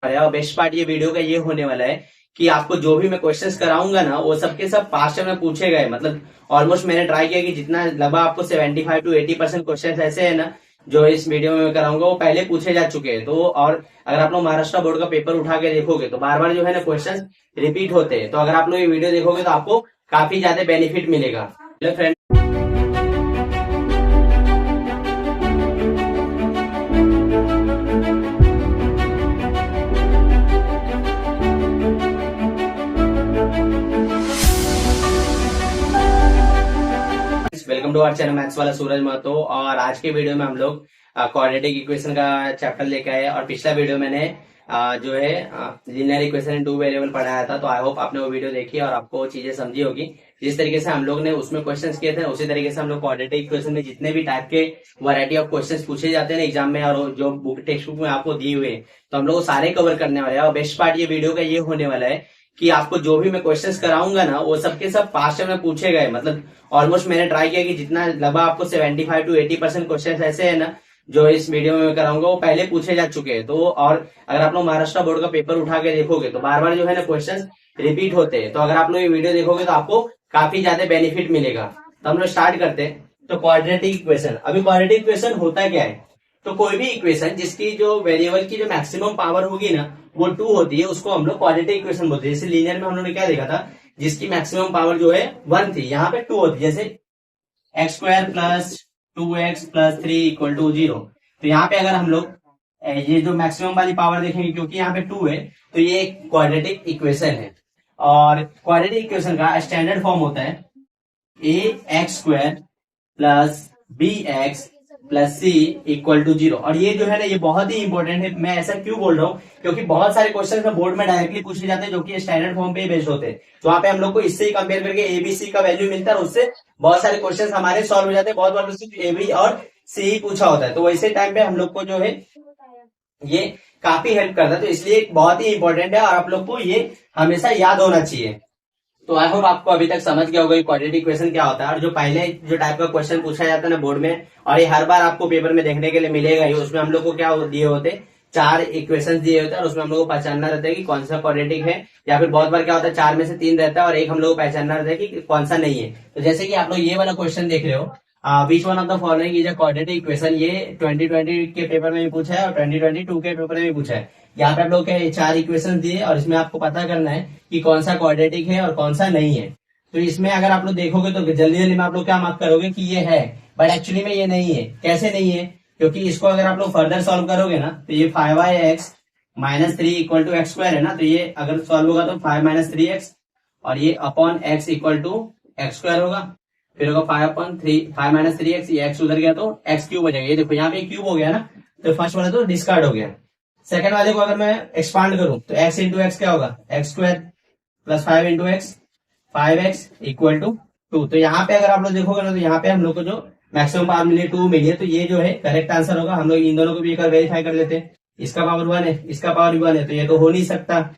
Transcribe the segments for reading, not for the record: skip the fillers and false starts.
और best part ये video का ये होने वाला है कि आपको जो भी मैं क्वेश्चंस कराऊंगा ना वो सबके सब पास्ट में पूछे गए। मतलब ऑलमोस्ट मैंने ट्राई किया कि जितना लगभग आपको 75 to 80% क्वेश्चन ऐसे है ना जो इस वीडियो में मैं कराऊंगा वो पहले पूछे जा चुके हैं। तो और अगर आप लोग महाराष्ट्र बोर्ड का पेपर उठा के देखोगे तो बार बार जो है ना क्वेश्चन रिपीट होते हैं। तो अगर आप लोग ये वीडियो देखोगे तो आपको काफी ज्यादा बेनिफिट मिलेगा। Hello friend, welcome to our channel maths वाला सूरज महतो। और आज के वीडियो में हम लोग क्वाड्रेटिक इक्वेशन का चैप्टर लेके आए। और पिछला वीडियो मैंने जो है linear equation in two variable पढ़ाया था। तो आई होप आपने वो वीडियो देखी और आपको चीजें समझी होगी। जिस तरीके से हम लोग ने उसमें क्वेश्चंस किए थे उसी तरीके से हम लोग क्वाड्रेटिक इक्वेशन में जितने भी टाइप के वैरायटी ऑफ क्वेश्चंस पूछे जाते हैं ना एग्जाम में और जो बुक टेक्स्ट बुक में आपको दिए हुए तो हम लोग सारे कवर करने वाले हैं। और बेस्ट पार्ट ये वीडियो का ये होने वाला है कि आपको जो भी मैं क्वेश्चंस कराऊंगा ना वो सबके सब पास्ट में पूछे गए। मतलब ऑलमोस्ट मैंने ट्राई किया कि जितना लगभग आपको 75 to 80% क्वेश्चन ऐसे है ना जो इस वीडियो में मैं कराऊंगा वो पहले पूछे जा चुके हैं। तो और अगर आप लोग महाराष्ट्र बोर्ड का पेपर उठा के देखोगे तो बार बार जो है ना क्वेश्चन रिपीट होते हैं। तो अगर आप लोग ये वीडियो देखोगे तो आपको काफी ज्यादा बेनिफिट मिलेगा। तो हम लोग स्टार्ट करते हैं। तो क्वाड्रेटिक इक्वेशन, अभी क्वाड्रेटिक इक्वेशन होता क्या है? तो कोई भी इक्वेशन जिसकी जो वेरिएबल की जो मैक्सिमम पावर होगी ना वो 2 होती है उसको हम लोग क्वाड्रेटिक इक्वेशन बोलते हैं। जैसे लीनियर में हम लोगों ने क्या देखा था, जिसकी मैक्सिमम पावर जो है 1 थी, यहाँ पे 2 होती है। जैसे x² plus 2x plus 3 equal to 0। तो यहाँ पे अगर हम लोग ये जो मैक्सिमम वाली पावर देखेंगे क्योंकि यहाँ पे 2 है तो ये एक क्वाड्रेटिक इक्वेशन है। और क्वाड्रेटिक इक्वेशन का स्टैंडर्ड फॉर्म होता है ax² plus bx plus C equal to 0। और ये जो है ना ये बहुत ही इंपॉर्टेंट है। मैं ऐसा क्यों बोल रहा हूँ क्योंकि बहुत सारे क्वेश्चन बोर्ड में डायरेक्टली पूछे जाते हैं जो कि स्टैंडर्ड फॉर्म पे बेस्ड होते हैं। तो वहाँ पे हम लोग को इससे ही कंपेयर करके एबीसी का वैल्यू मिलता है और उससे बहुत सारे क्वेश्चन हमारे सॉल्व हो जाते हैं। बहुत बार सिर्फ ए बी और सी ही पूछा होता है। तो वैसे टाइम पे हम लोग को जो है ये काफी हेल्प करता है। तो इसलिए बहुत ही इंपॉर्टेंट है और आप लोग को ये हमेशा याद होना चाहिए। तो आई होप आपको अभी तक समझ गया होगा कि क्वाड्रेटिक इक्वेशन क्या होता है। और जो पहले जो टाइप का क्वेश्चन पूछा जाता है ना बोर्ड में और ये हर बार आपको पेपर में देखने के लिए मिलेगा ही, उसमें हम लोग को क्या दिए होते 4 इक्वेशन दिए होते हैं और उसमें हम लोग को पहचानना रहता है कि कौन सा क्वाड्रेटिक है। या फिर बहुत बार क्या होता है 4 में से 3 रहता है और एक हम लोग को पहचानना रहता है कि कौन सा नहीं है। तो जैसे कि आप लोग ये वाला क्वेश्चन देख रहे हो, which one of the following is a quadratic equation, ये 2020 के पेपर में भी पूछा है और 2022 के पेपर में भी पूछा है। यहाँ पे आप लोग के 4 इक्वेशन दिए और इसमें आपको पता करना है कि कौन सा क्वाड्रेटिक है और कौन सा नहीं है। तो इसमें अगर आप लोग देखोगे तो जल्दी जल्दी में आप लोग क्या मार्क करोगे कि ये है, बट एक्चुअली में ये नहीं है। कैसे नहीं है? क्योंकि इसको अगर आप लोग फर्दर सॉल्व करोगे ना तो ये 5x minus 3 equal to x² है ना। तो ये अगर सॉल्व होगा तो 5 माइनस 3x और ये upon x equal to x² होगा। फिर होगा 5 माइनस 3x, ये x उधर गया तो x क्यूब हो जाएगा। ये देखो यहाँ पे क्यूब हो गया ना। तो फर्स्ट वाला तो डिस्कार्ड हो गया। सेकंड वाले को अगर मैं एक्सपांड करूं तो x इंटू एक्स क्या होगा, x² plus 5 into x 5x equal to 2। तो यहाँ पे अगर आप लोग देखोगे ना तो यहाँ पे हम लोग को जो मैक्सिमम पावर मिली 2 मिली है। तो ये जो है करेक्ट आंसर होगा। हम लोग इन दोनों को भी एक बार वेरीफाई कर लेते हैं। इसका पावर 1 है, इसका पावर भी 1 है, तो ये तो हो नहीं सकता।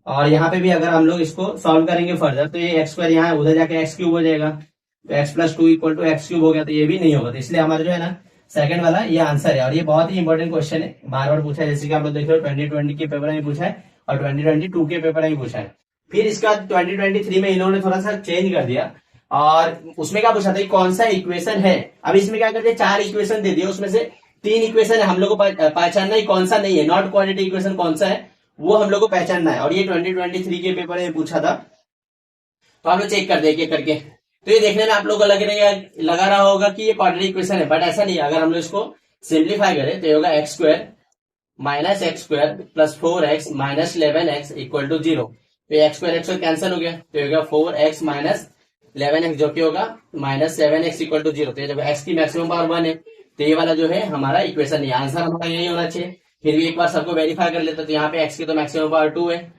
और यहाँ पे भी अगर हम लोग इसको सॉल्व करेंगे फर्दर तो ये x² यहाँ उधर जाके x क्यूब हो जाएगा। तो x plus 2 equal to x cube हो गया। तो ये भी नहीं होगा। तो इसलिए हमारा जो है ना सेकंड वाला ये आंसर है। और ये बहुत ही इंपॉर्टेंट क्वेश्चन है, बार बार पूछा है। जैसे कि आप लोग देख रहे हो 2020 के पेपर में पूछा है और 2022 के पेपर में पूछा है। फिर इसका 2023 में इन्होंने थोड़ा सा चेंज कर दिया और उसमें क्या पूछा था कि कौन सा इक्वेशन है। अब इसमें क्या करते हैं 4 इक्वेशन दे दिए, उसमें से 3 इक्वेशन है हम लोग को पहचानना है कौन सा नहीं है। नॉट क्वाड्रेटिक इक्वेशन कौन सा है वो हम लोग को पहचानना है। और ये 2023 के पेपर में पूछा था। तो हम लोग चेक कर देंगे करके। तो ये देखने में आप लोग को लगा रहा होगा कि ये क्वाड्रेटिक इक्वेशन है, बट ऐसा नहीं है। अगर हम लोग इसको सिंप्लीफाई करें तो ये होगा x² minus x² plus 4x minus 11x equal to 0। तो x² कैंसिल हो गया तो होगा 4x माइनस 11x जो कि होगा माइनस 7x इक्वल टू 0। तो जब x की मैक्सिमम पावर 1 है तो ये वाला जो है हमारा इक्वेशन नहीं, आंसर हमारा यही होना चाहिए। फिर भी एक बार सबको वेरीफाई कर लेते। तो यहाँ पे x की तो मैक्सिमम पावर 2 है,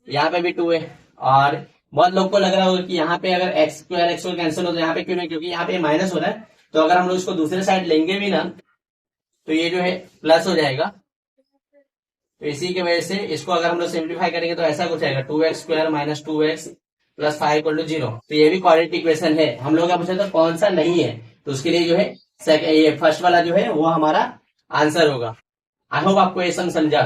यहाँ पे भी 2 है। और बहुत लोग को लग रहा होगा कि यहाँ पे अगर x² कैंसिल हो तो यहाँ पे क्यों नहीं, क्योंकि यहाँ पे माइनस हो रहा है। तो अगर हम लोग इसको दूसरे साइड लेंगे भी ना तो ये जो है प्लस हो जाएगा। तो इसी की वजह से इसको अगर हम लोग सिंप्लीफाई करेंगे तो ऐसा कुछ आएगा 2x² minus 2x plus 5 equal to 0। तो ये भी क्वाड्रेटिक इक्वेशन है। हम लोग का पूछा था कौन सा नहीं है, तो उसके लिए जो है ये फर्स्ट वाला जो है वो हमारा आंसर होगा। आई होप आपको ये समझा।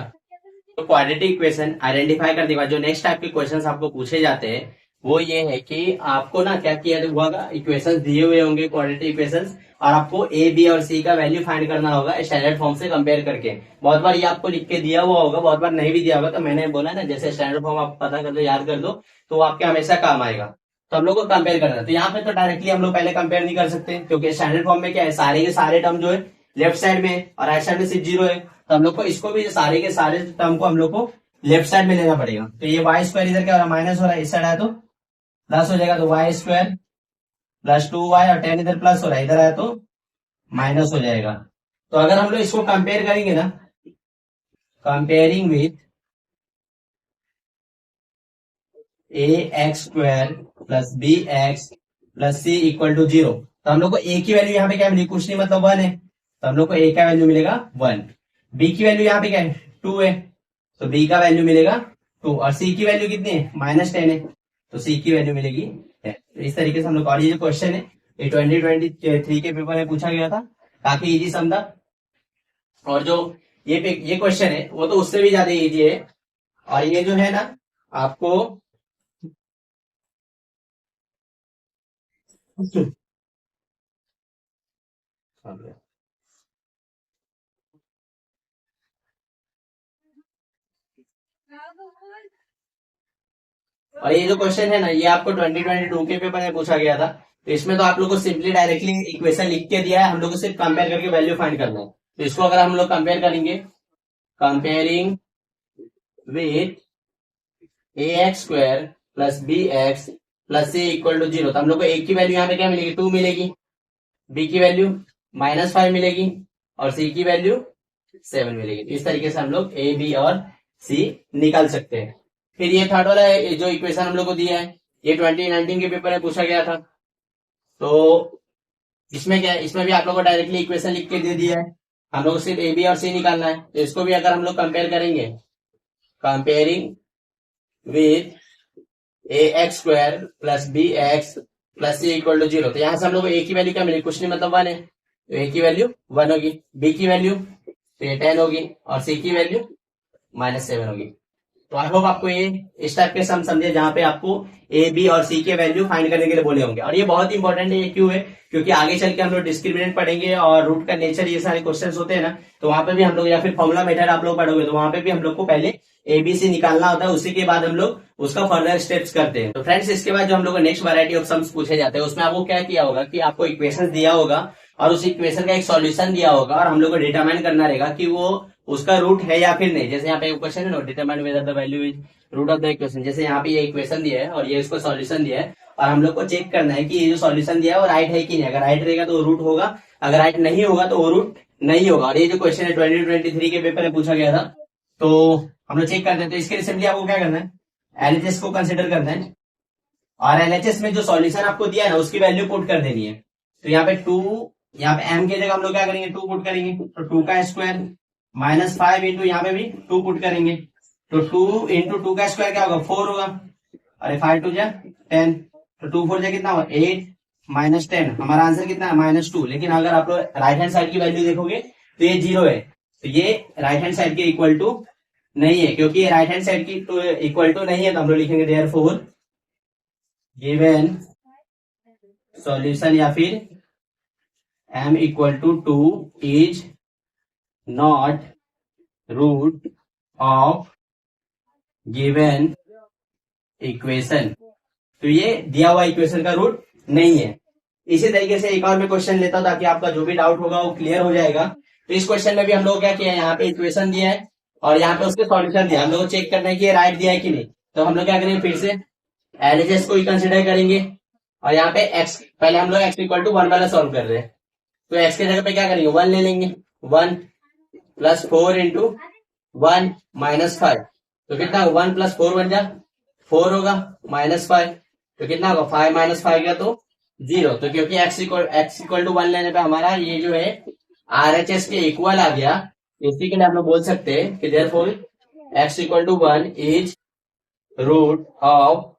तो क्वाड्रेटिक इक्वेशन आइडेंटिफाई करने के बाद जो नेक्स्ट टाइप के क्वेश्चंस आपको पूछे जाते हैं वो ये है कि आपको ना क्या किया होगा, इक्वेशंस दिए हुए होंगे क्वाड्रेटिक इक्वेशंस, और आपको ए बी और सी का वैल्यू फाइंड करना होगा स्टैंडर्ड फॉर्म से कंपेयर करके। बहुत बार ये आपको लिख के दिया हुआ होगा, बहुत बार नहीं भी दिया होगा, तो मैंने बोला ना जैसे स्टैंडर्ड फॉर्म आप पता कर दो, याद कर दो, तो वो आपके हमेशा काम आएगा। तो हम लोग को कंपेयर करना है। तो यहाँ पे तो डायरेक्टली हम लोग पहले कंपेयर नहीं कर सकते, क्योंकि स्टैंडर्ड फॉर्म में क्या है, सारे के सारे टर्म जो है लेफ्ट साइड में है और राइट साइड में सिर्फ जीरो है। तो हम लोग को इसको भी सारे के सारे टर्म को हम लोग को लेफ्ट साइड में लेना पड़ेगा। तो ये वाई स्क्वायर इधर क्या हो रहा है, माइनस हो रहा है, इस साइड आया तो प्लस हो जाएगा, तो वाई स्क्वायर प्लस 2y, और 10 इधर प्लस हो रहा है, इधर आया तो माइनस हो जाएगा। तो अगर हम लोग इसको कंपेयर करेंगे ना, comparing with a x square plus b x plus C equal to 0, तो हम लोग को ए की वैल्यू यहाँ पे क्या मिली, कुछ नहीं मतलब 1 है, तो हम लोग को ए का वैल्यू मिलेगा 1। बी की वैल्यू यहाँ पे क्या है, 2 है, तो बी का वैल्यू मिलेगा 2, और सी की वैल्यू कितनी है, -10 है, तो सी की वैल्यू मिलेगी 10। तो इस तरीके से हम लोग, और ये जो क्वेश्चन है ये 2023 के पेपर में पूछा गया था, काफी इजी सम था। और जो ये क्वेश्चन है वो तो उससे भी ज्यादा इजी है, और ये जो है ना आपको और ये जो क्वेश्चन है ना ये आपको 2022 के पेपर में पूछा गया था। तो इसमें तो आप लोग को सिंपली डायरेक्टली इक्वेशन लिख के दिया है, हम लोग को सिर्फ कंपेयर करके वैल्यू फाइंड करना है। तो इसको अगर हम लोग कंपेयर करेंगे, comparing with a x square plus b x plus C equal to 0, तो हम लोग को ए की वैल्यू यहाँ पे क्या मिलेगी, 2 मिलेगी, बी की वैल्यू -5 मिलेगी, और सी की वैल्यू 7 मिलेगी। इस तरीके से हम लोग ए बी और सी निकाल सकते हैं। फिर ये थर्ड वाला है, जो इक्वेशन हम लोग को दिया है ये 2019 के पेपर में पूछा गया था। तो इसमें क्या है, इसमें भी आप लोग को डायरेक्टली इक्वेशन लिख के दे दिया है, हम लोग को सिर्फ ए बी और सी निकालना है। तो इसको भी अगर हम लोग कंपेयर करेंगे, comparing with a x square plus b x plus C equal to 0, तो यहां से हम लोग को ए की वैल्यू क्या मिलेगी, कुछ नहीं मतलब 1 है, तो ए की वैल्यू 1 होगी, बी की वैल्यू तो ये 10 होगी, और सी की वैल्यू -7 होगी। तो आई होप आपको ये इस टाइप के सम समझे जहां पे आपको ए बी और सी के वैल्यू फाइंड करने के लिए बोले होंगे। और ये बहुत इंपॉर्टेंट है, ये क्यों है, क्योंकि आगे चल के हम लोग डिस्क्रिमिनेंट पढ़ेंगे और रूट का नेचर, ये सारे क्वेश्चंस होते हैं ना, तो वहां पे भी हम लोग, या फिर फॉर्मुला मेथड आप लोग पढ़ोगे, तो वहां पे भी हम लोग को पहले एबीसी निकालना होता है, उसी के बाद हम लोग उसका फर्दर स्टेप्स करते हैं। तो फ्रेंड्स इसके बाद जो हम लोग को नेक्स्ट वैरायटी ऑफ सम्स पूछे जाते हैं, उसमें आपको क्या किया होगा कि आपको इक्वेशन दिया होगा और उस इक्वेशन का एक सॉल्यूशन दिया होगा, और हम लोग को डिटरमाइन करना रहेगा कि वो उसका रूट है या फिर नहीं। जैसे यहाँ पे क्वेश्चन है ना, determine whether the value is root of the equation, जैसे यहाँ पे ये इक्वेशन दिया है और ये इसको सॉल्यूशन दिया है, और हम लोग को चेक करना है कि ये जो सॉल्यूशन दिया है वो राइट है कि नहीं। अगर राइट रहेगा तो वो रूट होगा, अगर राइट नहीं होगा तो वो रूट नहीं होगा। और ये जो क्वेश्चन है 2023 के पेपर में पूछा गया था, तो हम लोग चेक करते हैं। तो इसके लिए सिंपली आपको क्या करना है, एलएचएस को कंसिडर करना है, और एलएचएस में जो सॉल्यूशन आपको दिया है ना उसकी वैल्यू पुट कर देनी है। तो यहाँ पे 2, यहाँ पे एम की जगह हम लोग क्या करेंगे, 2 पुट करेंगे, तो 2 का स्क्वायर -5 इंटू यहाँ पे भी 2 पुट करेंगे, तो 2 इंटू 2 का स्क्वायर क्या होगा, 4 होगा, अरे 5 टू जा 10, तो 2 4 जा कितना होगा 8 -10, हमारा आंसर कितना है -2। लेकिन अगर आप लोग राइट हैंड साइड की वैल्यू देखोगे तो ये 0 है, तो ये राइट हैंड साइड के इक्वल टू नहीं है, क्योंकि ये राइट हैंड साइड की तो इक्वल टू नहीं है, तो हम लोग लिखेंगे देयरफॉर गिवन सॉल्यूशन, या फिर m equal to 2 is not root of given equation. तो ये दिया हुआ इक्वेशन का रूट नहीं है। इसी तरीके से एक और मैं क्वेश्चन लेता हूं ताकि आपका जो भी डाउट होगा वो क्लियर हो जाएगा। तो इस क्वेश्चन में भी हम लोग क्या किया है, यहाँ पे इक्वेशन दिया है और यहाँ पे उसके सॉल्यूशन दिया है, हम लोग को चेक करना है कि ये राइट दिया है कि नहीं। तो हम लोग क्या करेंगे, फिर से एलएचएस को ही कंसिडर करेंगे, और यहाँ पे x, पहले हम लोग x इक्वल टू 1 वाला सॉल्व कर रहे हैं, तो x की जगह पे क्या करेंगे, 1 ले लेंगे, 1 प्लस 4 इंटू 1 -5, तो कितना होगा, 1 प्लस 4 बन जा 4 होगा, -5 तो कितना होगा, 5 -5 गया तो 0। तो क्योंकि x इक्वल टू 1 लेने पे हमारा ये जो है RHS के इक्वल आ गया, इसी के लिए हम लोग बोल सकते हैं कि therefore x equal to 1 is root of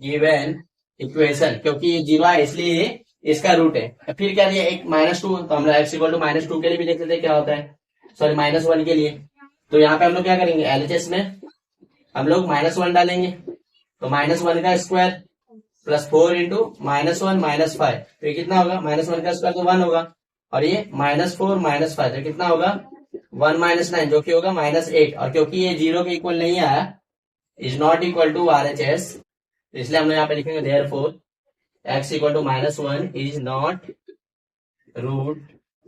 given equation, क्योंकि ये 0 है इसलिए ये इसका रूट है। फिर क्या दिया, एक -2, तो हम लोग x इक्वल टू -2 के लिए भी देख लेते हैं क्या होता है, सॉरी -1 के लिए, तो यहाँ पे हम लोग क्या करेंगे, एलएचएस में हम लोग -1 डालेंगे, तो -1 का स्क्वायर प्लस 4 इंटू -1 -5, तो ये कितना होगा, -1 का स्क्वायर तो 1 होगा, और ये -4 -5 तो कितना होगा 1 -9 जो कि होगा -8, और क्योंकि ये 0 के इक्वल नहीं आया, is not equal to RHS, इसलिए हम लोग यहाँ पे लिखेंगे therefore x equal to -1 is not root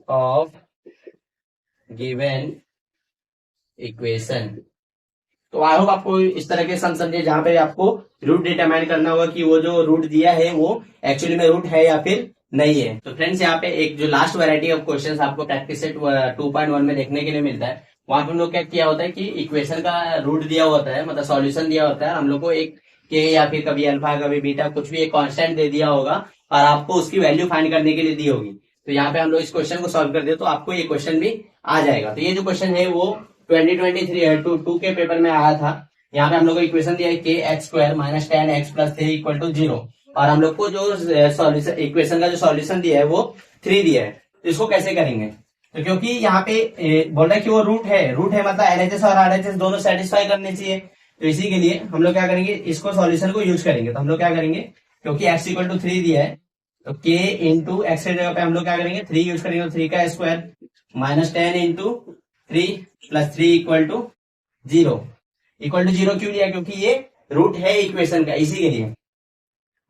of given equation. तो आई होप आपको इस तरह के सम समझे जहां पे आपको रूट डिटरमाइन करना होगा कि वो जो रूट दिया है वो एक्चुअली में रूट है या फिर नहीं है। तो फ्रेंड्स यहाँ पे एक जो लास्ट वैरायटी ऑफ क्वेश्चंस आपको प्रैक्टिस सेट 2.1 में देखने के लिए मिलता है, वहां पे हम लोग क्या किया होता है कि इक्वेशन का रूट दिया होता है, मतलब सॉल्यूशन दिया होता है, हम लोग को एक के या फिर कभी अल्फा कभी बीटा कुछ भी एक कांस्टेंट दे दिया होगा और आपको उसकी वैल्यू फाइंड करने के लिए दी होगी। तो यहाँ पे हम लोग इस क्वेश्चन को सॉल्व कर दे तो आपको ये क्वेश्चन भी आ जाएगा। तो ये जो क्वेश्चन है वो 2023 टू के पेपर में आया था। यहाँ पे हम लोग को इक्वेशन दिया है kx² - 10x + 3 = 0, और हम लोग को जो सॉल्यूशन इक्वेशन का जो सॉल्यूशन दिया है वो 3 दिया है। तो इसको कैसे करेंगे, तो क्योंकि यहाँ पे बोल रहा है कि वो रूट है मतलब एलएचएस और आरएचएस दोनों सेटिस्फाई करने चाहिए। तो इसी के लिए हम लोग क्या करेंगे, इसको सॉल्यूशन को यूज करेंगे। तो हम लोग क्या करेंगे, क्योंकि x = 3 दिया है तो k इंटू एक्स की जगह पे हम लोग क्या करेंगे 3 यूज करेंगे, तो 3 का स्क्वायर -10 इंटू 3 + 3 = 0। इक्वल टू 0 क्यों लिया, क्योंकि ये रूट है इक्वेशन का, इसी के लिए।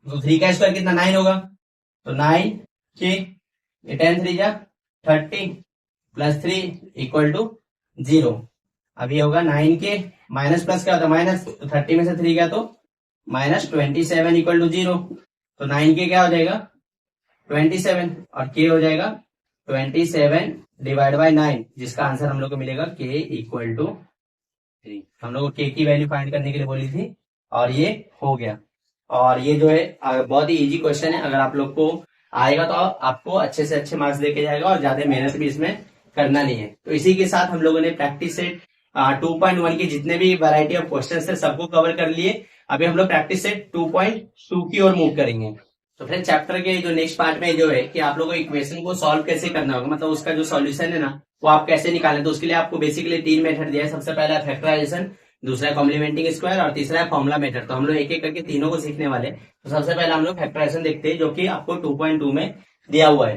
तो 3 का स्क्वायर कितना 9 होगा, तो 9 के 10 3 जा 30 + 3 = 0। अब ये होगा 9 के माइनस प्लस क्या होता है माइनस, तो 30 में से 3 गया तो -27 = 0। तो 9 के क्या हो जाएगा 27 और k हो जाएगा 27 / 9, जिसका आंसर हम लोग को मिलेगा k = 3। हम लोग को k की वैल्यू फाइंड करने के लिए बोली थी और ये हो गया। और ये जो है बहुत ही इजी क्वेश्चन है, अगर आप लोग को आएगा तो आपको अच्छे से अच्छे मार्क्स देके जाएगा और ज्यादा मेहनत भी इसमें करना नहीं है। तो इसी के साथ हम लोगों ने प्रैक्टिस सेट 2.1 के जितने भी वैरायटी ऑफ क्वेश्चन थे सबको कवर कर लिए। अभी हम लोग प्रैक्टिस सेट 2.2 की ओर मूव करेंगे। तो फ्रेंड चैप्टर के जो नेक्स्ट पार्ट में जो है कि आप लोगों को इक्वेशन को सॉल्व कैसे करना होगा, मतलब उसका जो सॉल्यूशन है ना वो आप कैसे निकालें। तो उसके लिए आपको बेसिकली 3 मेथड दिया है। सबसे पहला फैक्टराइजेशन, दूसरा कॉम्प्लीमेंटिंग स्क्वायर और तीसरा है फॉर्मुला मेथड। तो हम लोग एक एक करके तीनों को सीखने वाले। तो सबसे पहले हम लोग फैक्टराइजेशन देखते हैं जो कि आपको 2.2 में दिया हुआ है।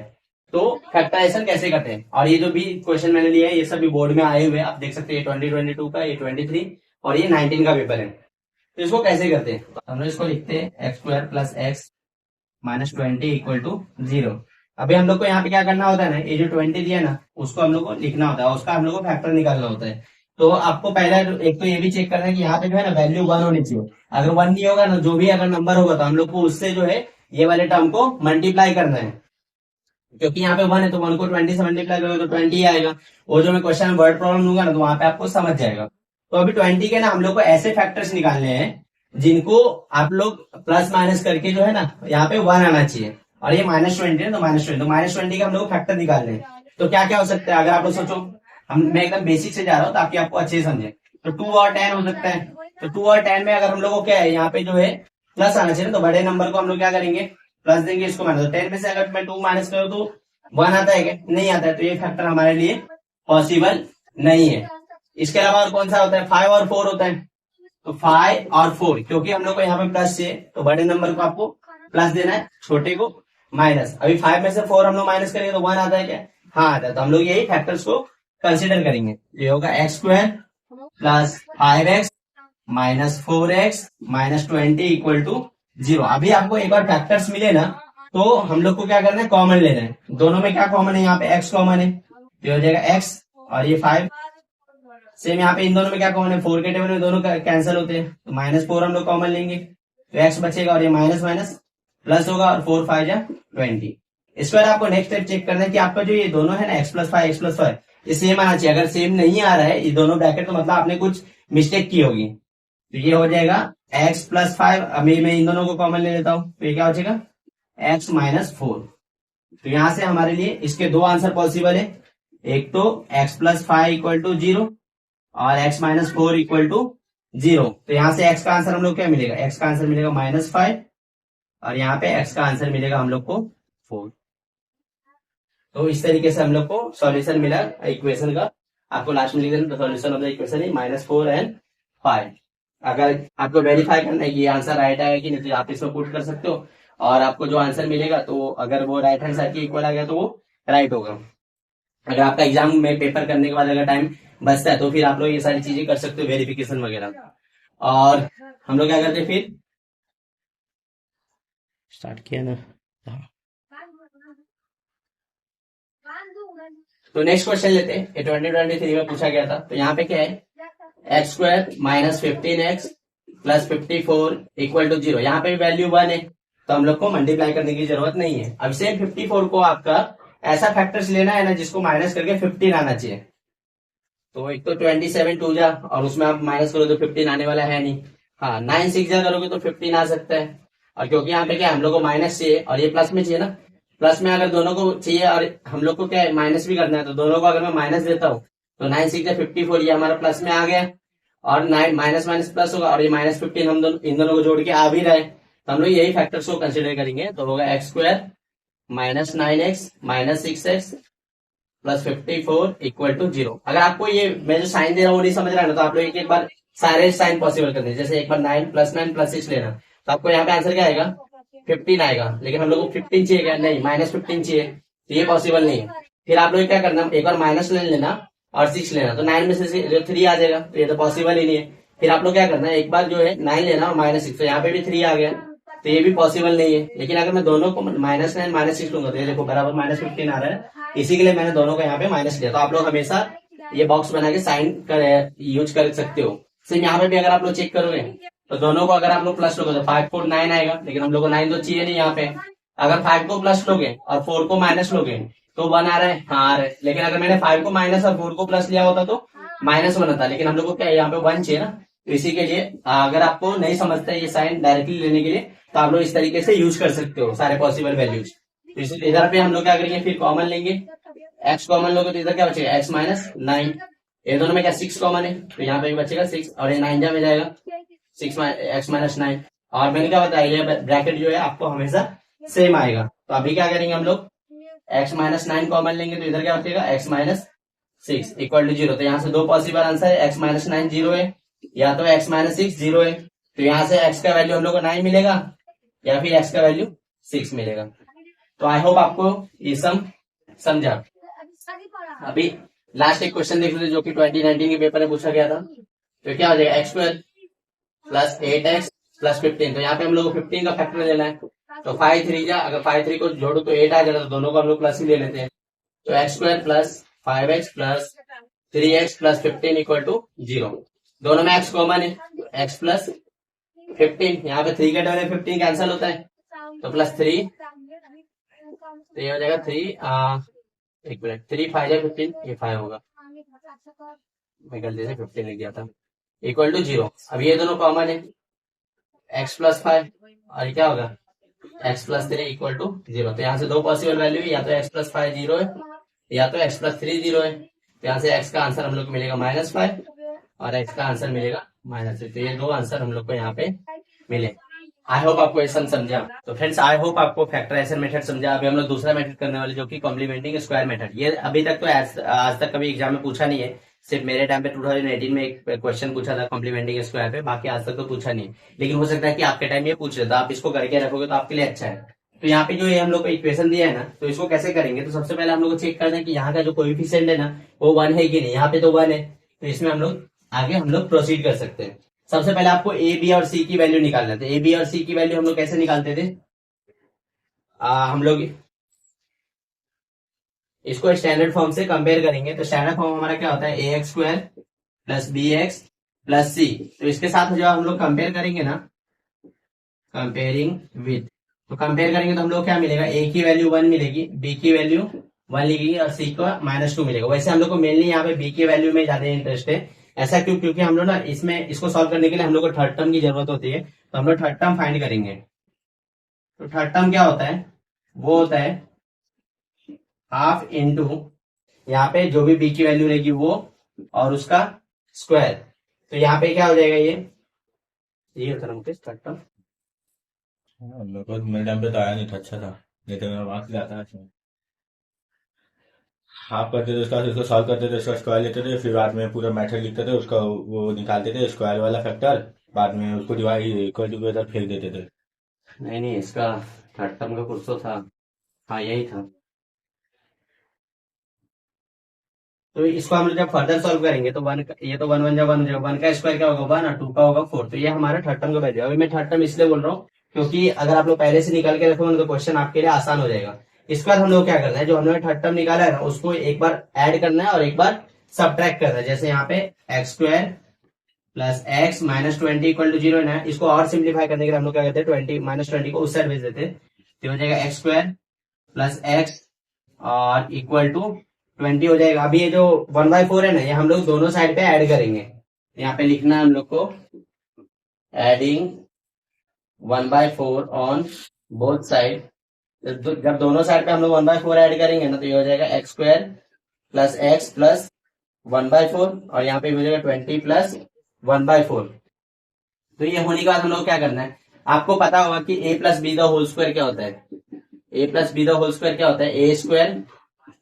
तो फैक्टराइजेशन कैसे करते हैं, और ये जो भी क्वेश्चन मैंने लिया है ये सभी बोर्ड में आए हुए हैं, आप देख सकते हैं 2022 का, ये 23 और ये 19 का पेपर है। तो इसको कैसे करते हैं, हम लोग इसको लिखते हैं x² + x - 20 = 0। अभी हम लोग को यहाँ पे क्या करना होता है ना, ये जो 20 दिया ना उसको हम लोग को लिखना होता है, उसका हम लोग को फैक्टर निकालना होता है। तो आपको पहला एक तो ये भी चेक करना है कि यहाँ पे जो है ना वैल्यू 1 होनी चाहिए। अगर 1 नहीं होगा ना, जो भी अगर नंबर होगा तो हम लोग को उससे जो है ये वाले टर्म को मल्टीप्लाई करना है। क्योंकि यहाँ पे 1 है तो 1 को 20 से मल्टीप्लाई करोगे तो 20 ही आएगा। वो जो मैं क्वेश्चन वर्ड प्रॉब्लम दूंगा ना तो वहां पे आपको समझ जाएगा। तो अभी 20 के ना हम लोग को ऐसे फैक्टर्स निकालने हैं जिनको आप लोग प्लस माइनस करके जो है ना यहाँ पे 1 आना चाहिए, और ये -20 है तो -20, तो -20 के हम लोग फैक्टर निकालने हैं। तो क्या क्या हो सकता है, अगर आप लोग सोचो, मैं एकदम बेसिक से जा रहा हूँ ताकि आपको अच्छे से समझे। तो 2 और 10 हो सकता है। तो 2 और 10 में अगर हम लोग को क्या है यहाँ पे जो है प्लस आना चाहिए, तो बड़े नंबर को हम लोग क्या करेंगे प्लस देंगे, इसको माइनस। 10 में से अगर मैं 2 माइनस करूँ तो 1 आता है क्या, नहीं आता है। तो ये फैक्टर हमारे लिए पॉसिबल नहीं है। इसके अलावा और कौन सा होता है, 5 और 4 होता है। तो 5 और 4, क्योंकि हम लोग को यहाँ पे प्लस चाहिए तो बड़े नंबर को आपको प्लस देना है, छोटे को माइनस। अभी 5 में से 4 हम लोग माइनस करेंगे तो 1 आता है क्या, हाँ आता है। तो हम लोग यही फैक्टर्स को कंसिडर करेंगे। ये होगा x² + 5x - 4x - 20 = 0। अभी आपको एक बार फैक्टर्स मिले ना तो हम लोग को क्या करना है, कॉमन लेना है। दोनों में क्या कॉमन है, यहाँ पे x कॉमन है, ये हो जाएगा x और ये 5। सेम यहाँ पे इन दोनों में क्या कॉमन है, 4 के टेबल में दोनों कैंसिल होते हैं तो -4 हम लोग कॉमन लेंगे तो x बचेगा और ये माइनस माइनस प्लस होगा और 4 5 जा 20। इसके बाद आपको नेक्स्ट स्टेप चेक करना है कि आपका जो ये दोनों है ना x + 5 x + 5 ये सेम आना चाहिए। अगर सेम नहीं आ रहा है ये दोनों ब्रैकेट तो मतलब आपने कुछ मिस्टेक की होगी। तो ये हो जाएगा x + 5। अभी मैं इन दोनों को कॉमन ले लेता हूँ तो ये क्या हो जाएगा x - 4। तो यहां से हमारे लिए इसके दो आंसर पॉसिबल है, एक तो x + 5 = 0 और x - 4 = 0। तो यहां से x का आंसर हम लोग क्या मिलेगा, x का आंसर मिलेगा -5 और यहाँ पे x का आंसर मिलेगा हम लोग को 4। तो इस तरीके से हम लोग को सॉल्यूशन मिला इक्वेशन का। आपको लास्ट में लिख देना सॉल्यूशन ऑफ द इक्वेशन है -4 and 5। अगर आपको वेरीफाई करना है कि आंसर राइट आएगा कि नहीं, तो आप इसमें पुट कर सकते हो और आपको जो आंसर मिलेगा तो अगर वो राइट हैंड साइड के इक्वल आ गया तो वो राइट होगा। अगर आपका एग्जाम में पेपर करने के बाद अगर टाइम बचता है तो फिर आप लोग ये सारी चीजें कर सकते हो, वेरिफिकेशन वगैरह। और हम लोग क्या करते हैं, फिर स्टार्ट किया ना। तो नेक्स्ट क्वेश्चन लेते हैं, ये 2023 में पूछा गया था। तो यहाँ पे क्या है, x² - 15x + 54 = 0। यहाँ पे भी वैल्यू 1 है तो हम लोग को मल्टीप्लाई करने की जरूरत नहीं है। अब सेम 54 को आपका ऐसा फैक्टर्स लेना है ना जिसको माइनस करके 15 आना चाहिए। तो एक तो 27 2 जा और उसमें आप माइनस करो तो 15 आने वाला है नहीं। हाँ 9 6 जा करोगे तो 15 आ सकता है। और क्योंकि यहाँ पे क्या हम लोग को माइनस चाहिए और ये प्लस में चाहिए ना, प्लस में अगर दोनों को चाहिए और हम लोग को क्या है माइनस भी करना है, तो दोनों को अगर मैं माइनस देता हूँ तो 9 6 जा 54, ये हमारा प्लस में आ गया और 9 माइनस माइनस प्लस होगा और ये -15 हम दोनों इन दोनों को जोड़ के आ भी रहे, तो हम लोग यही फैक्टर्स को कंसिडर करेंगे। तो होगा x² - 9x - 6x + 54 = 0। अगर आपको ये मैं जो साइन दे रहा हूँ वो नहीं समझ रहा है ना, तो आप लोग एक बार सारे साइन पॉसिबल कर दीजिए। जैसे एक बार 9 + 9 + 6 लेना, तो आपको यहाँ पे आंसर क्या आएगा, 15 आएगा। लेकिन हम लोग को 15 चाहिए क्या, नहीं -15 चाहिए, तो ये पॉसिबल नहीं है। फिर आप लोग क्या करना, एक बार माइनस ले लेना और 6 लेना, तो 9 में से 3 आ जाएगा, तो ये तो पॉसिबल ही नहीं है। फिर आप लोग क्या करना है, एक बार जो है 9 लेना और -6, तो यहाँ पे भी 3 आ गया, तो ये भी पॉसिबल नहीं है। लेकिन अगर मैं दोनों को -9 -6 लूंगा तो ये देखो बराबर -15 आ रहा है, इसी के लिए मैंने दोनों को यहाँ पे माइनस लिया। तो आप लोग हमेशा ये बॉक्स बना के साइन कर यूज कर सकते हो। सिर्फ यहाँ पे भी अगर आप लोग चेक करोगे तो दोनों को अगर आप लोग प्लस लोगे तो 5 4 9 आएगा, लेकिन हम लोग को 9 तो चाहिए नहीं यहाँ पे। अगर 5 को प्लस लोगे और 4 को माइनस लोगे तो 1 आ रहा है, हाँ आ रहा है। लेकिन अगर मैंने 5 को माइनस और 4 को प्लस लिया होता तो -1 आता, लेकिन हम लोग को क्या है यहाँ पे 1 चाहिए ना, तो इसी के लिए अगर आपको नहीं समझता ये साइन डायरेक्टली लेने के लिए तो आप लोग इस तरीके से यूज कर सकते हो सारे पॉसिबल वैल्यूज। तो इसलिए इधर पे हम लोग क्या करेंगे, फिर कॉमन लेंगे, x कॉमन लोगे तो इधर क्या बचेगा, x - 9। ये दोनों में क्या 6 कॉमन है, तो यहाँ पे भी बचेगा 6 और ये 9 जा में जाएगा 6 x - 9। और मैंने क्या बताया, ये ब्रैकेट जो है आपको हमेशा सेम आएगा। तो अभी क्या करेंगे हम लोग, x - 9 कॉमन लेंगे तो इधर क्या बचेगा, x - 6 = 0। तो यहाँ से दो पॉसिबल आंसर है, x - 9 0 है या तो x - 6 0 है। तो यहाँ से x का वैल्यू हम लोग को 9 मिलेगा या फिर x का वैल्यू 6 मिलेगा। तो आई होप आपको ये सम समझा। अभी लास्ट एक क्वेश्चन देख लीजिए जो कि 2019 के पेपर में पूछा गया था। तो क्या हो जाएगा, x² + 8x + 15। तो यहाँ पे हम लोग को 15 का फैक्टर लेना है। तो 5 3 जा, अगर 5 3 को जोड़ो तो 8 आ जाएगा, तो दोनों को हम लोग प्लस ही ले लेते हैं। तो x² + 5x + 3x + 15 = 0। दोनों में x कॉमन है, x + 15, यहाँ पे 3 के डबल 15 कैंसिल होता है, तो +3, तो ये हो जाएगा 3 एक मिनट, 3 5 जा 15, ये 5 होगा, मैं गलती से 15 लिख दिया था, = 0। अब ये दोनों कॉमन है, x + 5 और ये क्या होगा, x + 3 = 0। तो यहाँ से दो पॉसिबल वैल्यू है, या तो x + 5 0 है या तो x + 3 0 है। तो यहाँ से x का आंसर हम लोग को मिलेगा -5 और x का आंसर मिलेगा -3। तो ये दो आंसर हम लोग को यहाँ पे मिले। आई होप आपको ऐसा समझा। तो फ्रेंड्स आई होप आपको फैक्टराइजेशन मेथड समझा। अभी हम लोग दूसरा मेथड करने वाले जो कि कॉम्प्लीमेंटिंग स्क्वायर मेथड। ये अभी तक तो आज तक कभी एग्जाम में पूछा नहीं है, सिर्फ मेरे टाइम पे 2018 में एक क्वेश्चन पूछा था कॉम्प्लीमेंटिंग स्क्वायर पे, बाकी आज तक तो पूछा नहीं है। लेकिन हो सकता है कि आपके टाइम ये पूछ रहे, तो आप इसको करके रखोगे तो आपके लिए अच्छा है। तो यहाँ पे जो ये हम लोग को इक्वेशन दिया है ना, तो इसको कैसे करेंगे, तो सबसे पहले हम लोग को चेक करना है कि यहाँ का जो कोएफिशिएंट है ना वो 1 है कि नहीं। यहाँ पे तो 1 है, तो इसमें हम लोग आगे हम लोग प्रोसीड कर सकते हैं। सबसे पहले आपको ए बी और सी की वैल्यू निकालना था। ए बी और सी की वैल्यू हम लोग कैसे निकालते थे, हम लोग इसको स्टैंडर्ड फॉर्म से कंपेयर करेंगे। तो स्टैंडर्ड फॉर्म हमारा क्या होता है, ax² + bx + c। तो इसके साथ जो हम लोग कंपेयर करेंगे ना, कंपेयरिंग विथ, तो कंपेयर करेंगे तो हम लोग क्या मिलेगा, a की वैल्यू 1 मिलेगी, b की वैल्यू 1 लिखेगी और c का -2 मिलेगा। वैसे हम लोग को मेनली यहाँ पे b की वैल्यू में ज्यादा इंटरेस्ट है। ऐसा क्यों, क्योंकि हम लोग ना इसमें इसको सॉल्व करने के लिए हम लोग को थर्ड टर्म की जरूरत होती है, तो हम लोग थर्ड टर्म फाइंड करेंगे। तो थर्ड टर्म क्या होता है, वो होता है हाफ इंटू यहाँ पे जो भी b की वैल्यू रहेगी वो और उसका स्क्वायर। तो यहाँ पे क्या हो जाएगा, ये होता है मुकेश थर्ड टर्म। मेरे को मेरे टाइम पे तो आया नहीं था, अच्छा था, नहीं तो मेरा मार्क्स जाता है। हाफ करते थे उसका, उसको सॉल्व करते थे, उसका स्क्वायर लेते थे, फिर बाद में पूरा मैथड लिखते थे, उसका वो निकालते थे स्क्वायर वाला फैक्टर, बाद में उसको डिवाइड इक्वल टू के उधर फेंक देते थे। नहीं नहीं, इसका थर्ड टर्म का कुछ तो था। हाँ यही था। तो इसको हम लोग जब फर्दर सॉल्व करेंगे तो वन, ये तो वन वन जब वन हो जाएगा, वन का स्क्वायर क्या होगा वन, और टू का होगा फोर। तो ये हमारा थर्ड टर्म का वैल्यू है। अभी मैं थर्ड टर्म इसलिए बोल रहा हूँ क्योंकि अगर आप लोग पहले से निकाल के रखोगे तो क्वेश्चन आपके लिए आसान हो जाएगा। इसके बाद हम लोग क्या करना है, जो हमने थर्ड टर्म निकाला है ना उसको एक बार ऐड करना है और एक बार सब्ट्रैक्ट करना है। जैसे यहाँ पे x square plus x minus 20 equal to zero है ना, इसको और सिंप्लीफाई करने के लिए हम लोग क्या करते हैं, 20 माइनस 20 को उस साइड भेज देते हैं। तो हो जाएगा एक्स स्क्वायर प्लस एक्स और इक्वल टू 20 हो जाएगा। अभी ये जो 1/4 है ना, ये हम लोग दोनों साइड पे ऐड करेंगे। यहाँ पे लिखना है हम लोग को एडिंग 1/4 ऑन बोथ साइड। जब दोनों साइड पे हम लोग 1/4 ऐड करेंगे ना, तो ये हो जाएगा x square plus x plus 1/4 और यहाँ पे हो जाएगा 20 प्लस 1/4। तो ये होने के बाद हम लोग क्या करना है, आपको पता होगा कि a plus B the whole square क्या होता है। a plus B the whole square क्या होता है, A square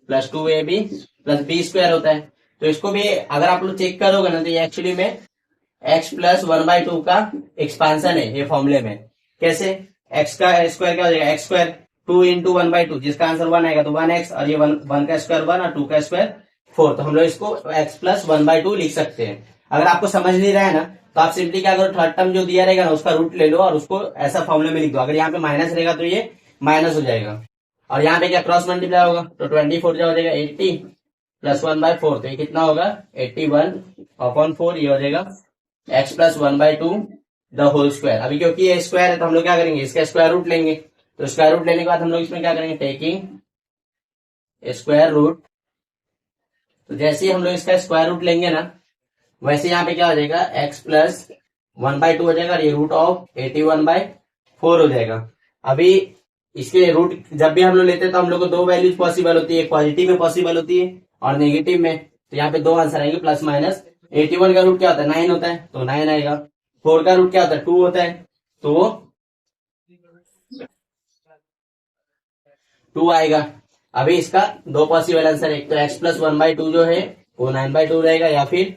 plus 2ab plus B square होता है। तो इसको भी अगर आप लोग चेक करोगे ना, तो ये एक्चुअली में x प्लस 1/2 का एक्सपांसन है ये फॉर्मूले में। कैसे, x का स्क्वायर क्या हो जाएगा, एक्स स्क्वायर 2 इंटू 1/2, जिसका आंसर 1 आएगा तो 1x, और ये 1 का स्क्वायर 1 और 2 का स्क्वायर 4। तो हम लोग इसको x प्लस 1/2 लिख सकते हैं। अगर आपको समझ नहीं रहा है ना, तो आप सिंपली क्या करो, थर्ड टर्म जो दिया रहेगा ना उसका रूट ले लो और उसको ऐसा फॉर्मूले में लिख दो। अगर यहाँ पे माइनस रहेगा तो ये माइनस हो जाएगा, और यहाँ पे क्या क्रॉस मल्टीप्लाई होगा, तो 24 हो जाएगा 80 प्लस 1/4, तो ये कितना होगा 81/4। ये हो जाएगा x plus 1/2 the whole square. अभी क्योंकि ये स्क्वायर है तो हम लोग क्या करेंगे, इसका स्क्वायर रूट लेंगे। तो स्क्वायर रूट लेने के बाद हम लोग इसमें क्या करेंगे, टेकिंग स्क्वायर रूट। तो जैसे ही हम लोग इसका स्क्वायर रूट लेंगे ना, वैसे यहाँ पे क्या हो जाएगा, x प्लस 1/2 हो जाएगा और ये रूट ऑफ 81/4 हो जाएगा। अभी इसके रूट जब भी हम लोग लेते हैं तो हम लोग को दो वैल्यूज पॉसिबल होती है, एक पॉजिटिव में पॉसिबल होती है और नेगेटिव में। तो यहाँ पे दो आंसर आएंगे प्लस माइनस। 81 का रूट क्या होता है, 9 होता है, तो 9 आएगा। 4 का रूट क्या होता है, 2 होता है, तो 2 आएगा। अभी इसका दो पॉसिबल आंसर है, एक तो x प्लस 1/2 जो है वो 9/2 रहेगा, या फिर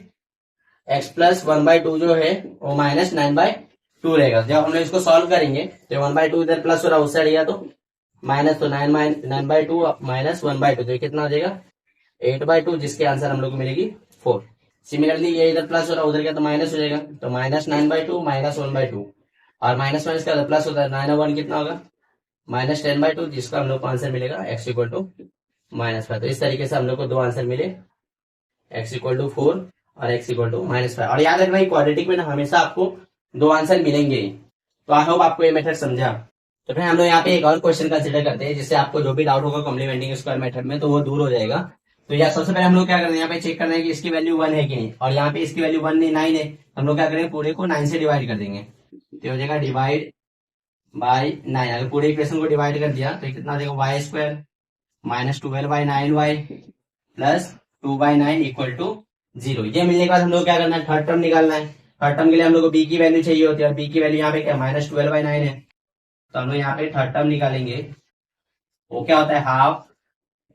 x प्लस 1/2 जो है वो माइनस 9/2 रहेगा। जब हम लोग इसको सॉल्व करेंगे तो 1/2 इधर प्लस हो रहा है उस साइड गया तो माइनस, तो 9/2 माइनस 1/2, तो ये कितना हो जाएगा 8/2, जिसके आंसर हम लोग को मिलेगी 4। सिमिलरली ये इधर प्लस हो रहा है उधर गया तो माइनस हो जाएगा, तो माइनस 9/2 माइनस 1/2, और माइनस माइनस का प्लस होता है 9 और 1 कितना होगा माइनस 10/2, जिसका हम लोग को आंसर मिलेगा x इक्वल टू -5। तो इस तरीके से हम लोग को दो आंसर मिले, x इक्वल टू 4 और x इक्वल टू -5। और याद रखना क्वाड्रेटिक में ना हमेशा आपको दो आंसर मिलेंगे। तो आई होप आपको ये मेथड समझा। तो फिर हम लोग यहाँ पे एक और क्वेश्चन कंसिडर करते हैं, जिससे आपको जो भी डाउट होगा कॉम्प्लीमेंटिंग स्क्वायर मेथड में तो वो दूर हो जाएगा। तो यार सबसे पहले हम लोग क्या करना है, यहाँ पे चेक करना है कि इसकी वैल्यू 1 है कि नहीं, और यहाँ पे इसकी वैल्यू 1 नहीं 9 है। हम लोग क्या करेंगे, पूरे को 9 से डिवाइड कर देंगे। तो हो जाएगा डिवाइड बाई 9। अगर पूरे इक्वेशन को डिवाइड कर दिया तो कितना देगा, y square minus 12/9y plus 2/9 equal to 0। ये मिलने के बाद हम लोग क्या करना है, थर्ड टर्म निकालना है। थर्ड टर्म के लिए हम लोग को b की वैल्यू चाहिए होती है, और b की वैल्यू यहाँ पे क्या -12/9 है। तो हम लोग यहाँ पे थर्ड टर्म निकालेंगे, वो क्या होता है हाफ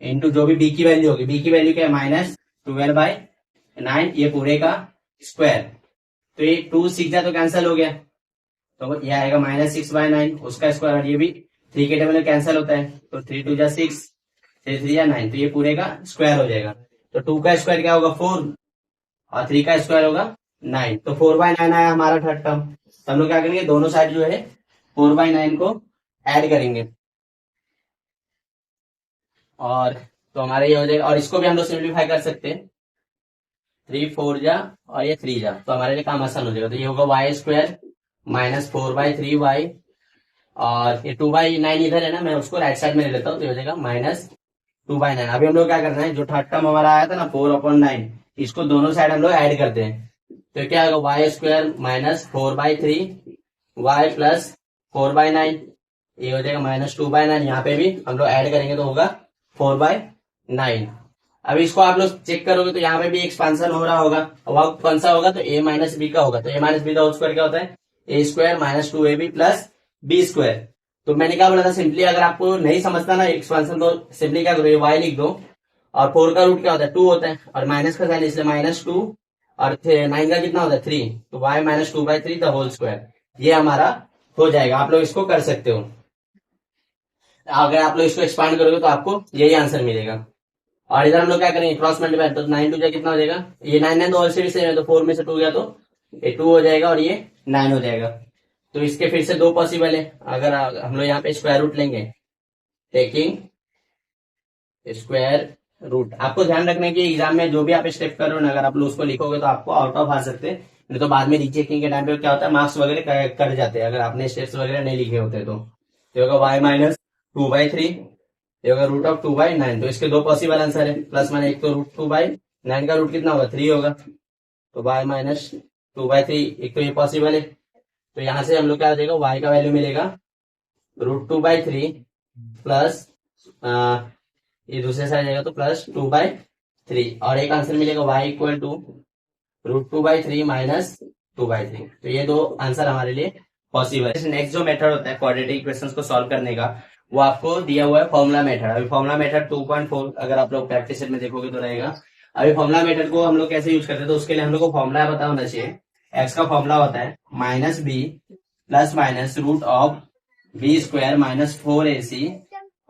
इंटू जो भी b की वैल्यू होगी। b की वैल्यू क्या है -12/9, ये पूरे का स्क्वायर। तो ये 2 6 जा तो कैंसिल हो गया, तो ये आएगा -6/9 उसका स्क्वायर, और ये भी 3 के टेबल में कैंसिल होता है, तो 3 2 जा 6, 3 3 जा 9, तो ये पूरे का स्क्वायर हो जाएगा। तो 2 का स्क्वायर क्या होगा 4, और 3 का स्क्वायर होगा 9, तो 4/9 आया हमारा थर्ड टर्म। तो हम लोग क्या करेंगे, दोनों साइड जो है 4/9 को ऐड करेंगे, और तो हमारा ये हो जाएगा। और इसको भी हम लोग सिंप्लीफाई कर सकते हैं, 3 4 जा और ये 3 जा, तो हमारे लिए काम आसान हो जाएगा। तो ये होगा वाई स्क्वायर -4/3y, और ये 2/9 इधर है ना, मैं उसको राइट साइड में ले लेता हूँ, तो हो जाएगा -2/9। अभी हम लोग क्या करना है, जो थर्ड टर्म हमारा आया था ना 4/9, इसको दोनों साइड हम लोग ऐड करते हैं। तो क्या होगा, वाई स्क्वायर -4/3y प्लस 4/9, ये हो जाएगा -2/9। यहाँ पे भी हम लोग ऐड करेंगे तो होगा 4/9। अभी इसको आप लोग चेक करोगे तो यहाँ पे भी एक्सपांसन हो रहा होगा, वह कौन सा होगा, तो a माइनस बी का होगा। तो a माइनस बी का होल स्क्वायर क्या होता है, a square -2ab plus B square. तो मैंने क्या बोला था, सिंपली अगर आपको नहीं समझता ना एक्सपांसन, तो सिंपली क्या करो, ये y लिख दो और 4 का रूट क्या होता है 2 होता है, और माइनस का साइन इसलिए -2, और 9 का कितना होता है 3, तो y -2/3 द होल स्क्वायर, ये हमारा हो जाएगा। आप लोग इसको कर सकते हो, अगर आप लोग इसको एक्सपांड करोगे तो आपको यही आंसर मिलेगा। और इधर हम लोग क्या करेंगे क्रॉस मल्टीप्लाई, तो 9 2 कितना हो जाएगा, ये 9 तो ऑलरेडी सेम है, तो 4 में से 2 गया तो ये 2 हो जाएगा और ये 9 हो जाएगा। तो इसके फिर से दो पॉसिबल है, अगर हम लोग यहाँ पे स्क्वायर रूट लेंगे, टेकिंग स्क्वायर रूट। आपको ध्यान रखना है कि एग्जाम में जो भी आप स्टेप कर रहे हो ना, अगर आप लोग उसको लिखोगे तो आपको आउट ऑफ आ सकते हैं, नहीं तो बाद में रीचेकिंग के टाइम पे क्या होता है मार्क्स वगैरह कर जाते हैं अगर आपने स्टेप्स वगैरह नहीं लिखे होते तो। होगा y -2/3, ये होगा √2/9। तो इसके दो पॉसिबल आंसर है, प्लस माइनस, एक तो √2/9 का रूट कितना होगा 3 होगा, तो y -2/3, एक तो ये पॉसिबल है। तो यहां से हम लोग क्या हो जाएगा, y का वैल्यू मिलेगा √2/3 प्लस ये दूसरे साइड जाएगा तो +2/3, और एक आंसर मिलेगा y इक्वल टू √2/3 -2/3। तो ये दो आंसर हमारे लिए पॉसिबल है। नेक्स्ट जो मेथड होता है क्वाड्रेटिक इक्वेशंस को सॉल्व करने का, वो आपको दिया हुआ है फॉर्मुला मेथड। अभी फॉर्मुला मेथड 2.4 अगर आप लोग प्रैक्टिस सेट में देखोगे तो रहेगा। अभी फॉर्मुला मेथड को हम लोग कैसे यूज करते हैं, तो उसके लिए हम लोग को फॉर्मुला पता होना चाहिए। एक्स का फॉर्मुला होता है -b plus minus √b² -4ac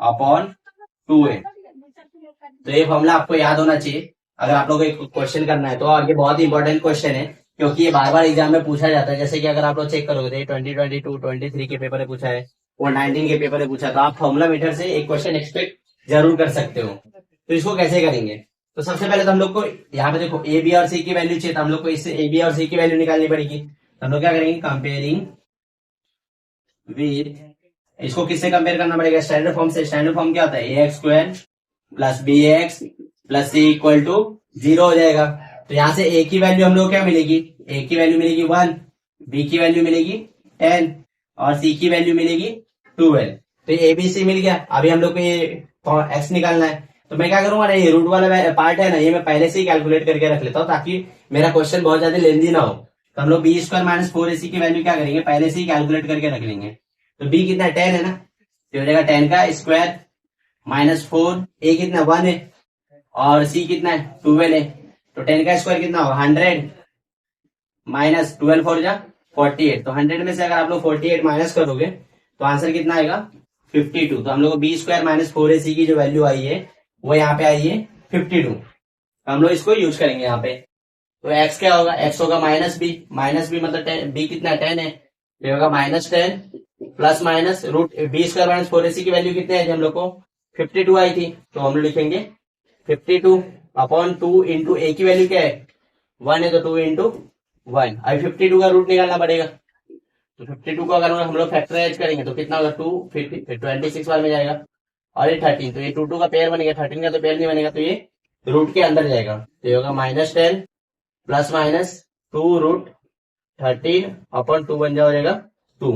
upon 2a। तो ये फॉर्मुला आपको याद होना चाहिए अगर आप लोग को क्वेश्चन करना है तो। और ये बहुत ही इंपॉर्टेंट क्वेश्चन है क्योंकि ये बार बार एग्जाम में पूछा जाता है। जैसे कि अगर आप लोग चेक करोगे तो ये 2022, 23 के पेपर में पूछा है और 19 के पेपर में पूछा, तो आप फॉर्मुला मेथड से एक क्वेश्चन एक्सपेक्ट जरूर कर सकते हो। तो इसको कैसे करेंगे, तो सबसे पहले तो हम लोग को यहाँ पे देखो ए बी और सी की वैल्यू चाहिए, तो हम लोग को इससे ए बी और सी की वैल्यू निकालनी पड़ेगी। तो हम लोग क्या करेंगे, कंपेयरिंग विद, इसको किससे कंपेयर करना पड़ेगा, स्टैंडर्ड फॉर्म से। स्टैंडर्ड फॉर्म क्या होता है, ax² plus bx plus c equal to 0 हो जाएगा। तो यहाँ से a की वैल्यू हम लोग क्या मिलेगी, a की वैल्यू मिलेगी 1, b की वैल्यू मिलेगी 10 और c की वैल्यू मिलेगी 12। तो ये abc मिल गया। अभी हम लोग को ये x निकालना है, तो मैं क्या करूंगा ना, ये रूट वाला पार्ट है ना, ये मैं पहले से ही कैलकुलेट करके रख लेता हूँ ताकि मेरा क्वेश्चन बहुत ज्यादा लेंदी ना हो। तो हम लोग b² -4ac की वैल्यू क्या करेंगे, पहले से ही कैलकुलेट करके रख लेंगे। तो b कितना 10 है ना, तो हो जाएगा 10 का स्क्वायर -4, a कितना 1 है और c कितना है 12 है। तो 10 का स्क्वायर कितना होगा 100 माइनस 12 4 जा 48। तो 100 में से अगर आप लोग 48 माइनस करोगे तो आंसर कितना आएगा 52। तो हम लोग को b² -4ac की जो वैल्यू आई है वो यहाँ पे आई है 52। तो हम लोग इसको यूज करेंगे यहाँ पे। तो x क्या होगा, x होगा -b मतलब 10, b कितना 10 है, ये होगा -10 प्लस माइनस b² -4ac की वैल्यू कितने आई थी हम लोग को 52 आई थी। तो हम लोग लिखेंगे 52 अपॉन 2 इंटू a की वैल्यू क्या है 1 है, तो 2 इंटू 1। अभी 52 का रूट निकालना पड़ेगा। तो 52 को अगर हम लोग फैक्टराइज करेंगे तो कितना होगा 2, फिर 26 बार में जाएगा, और ये 13, तो ये 2 का पेयर बनेगा, 13 का तो पेयर नहीं बनेगा, तो ये रूट के अंदर जाएगा। तो ये होगा -10 प्लस माइनस 2√13 अपॉन 2 बन जाएगा 2।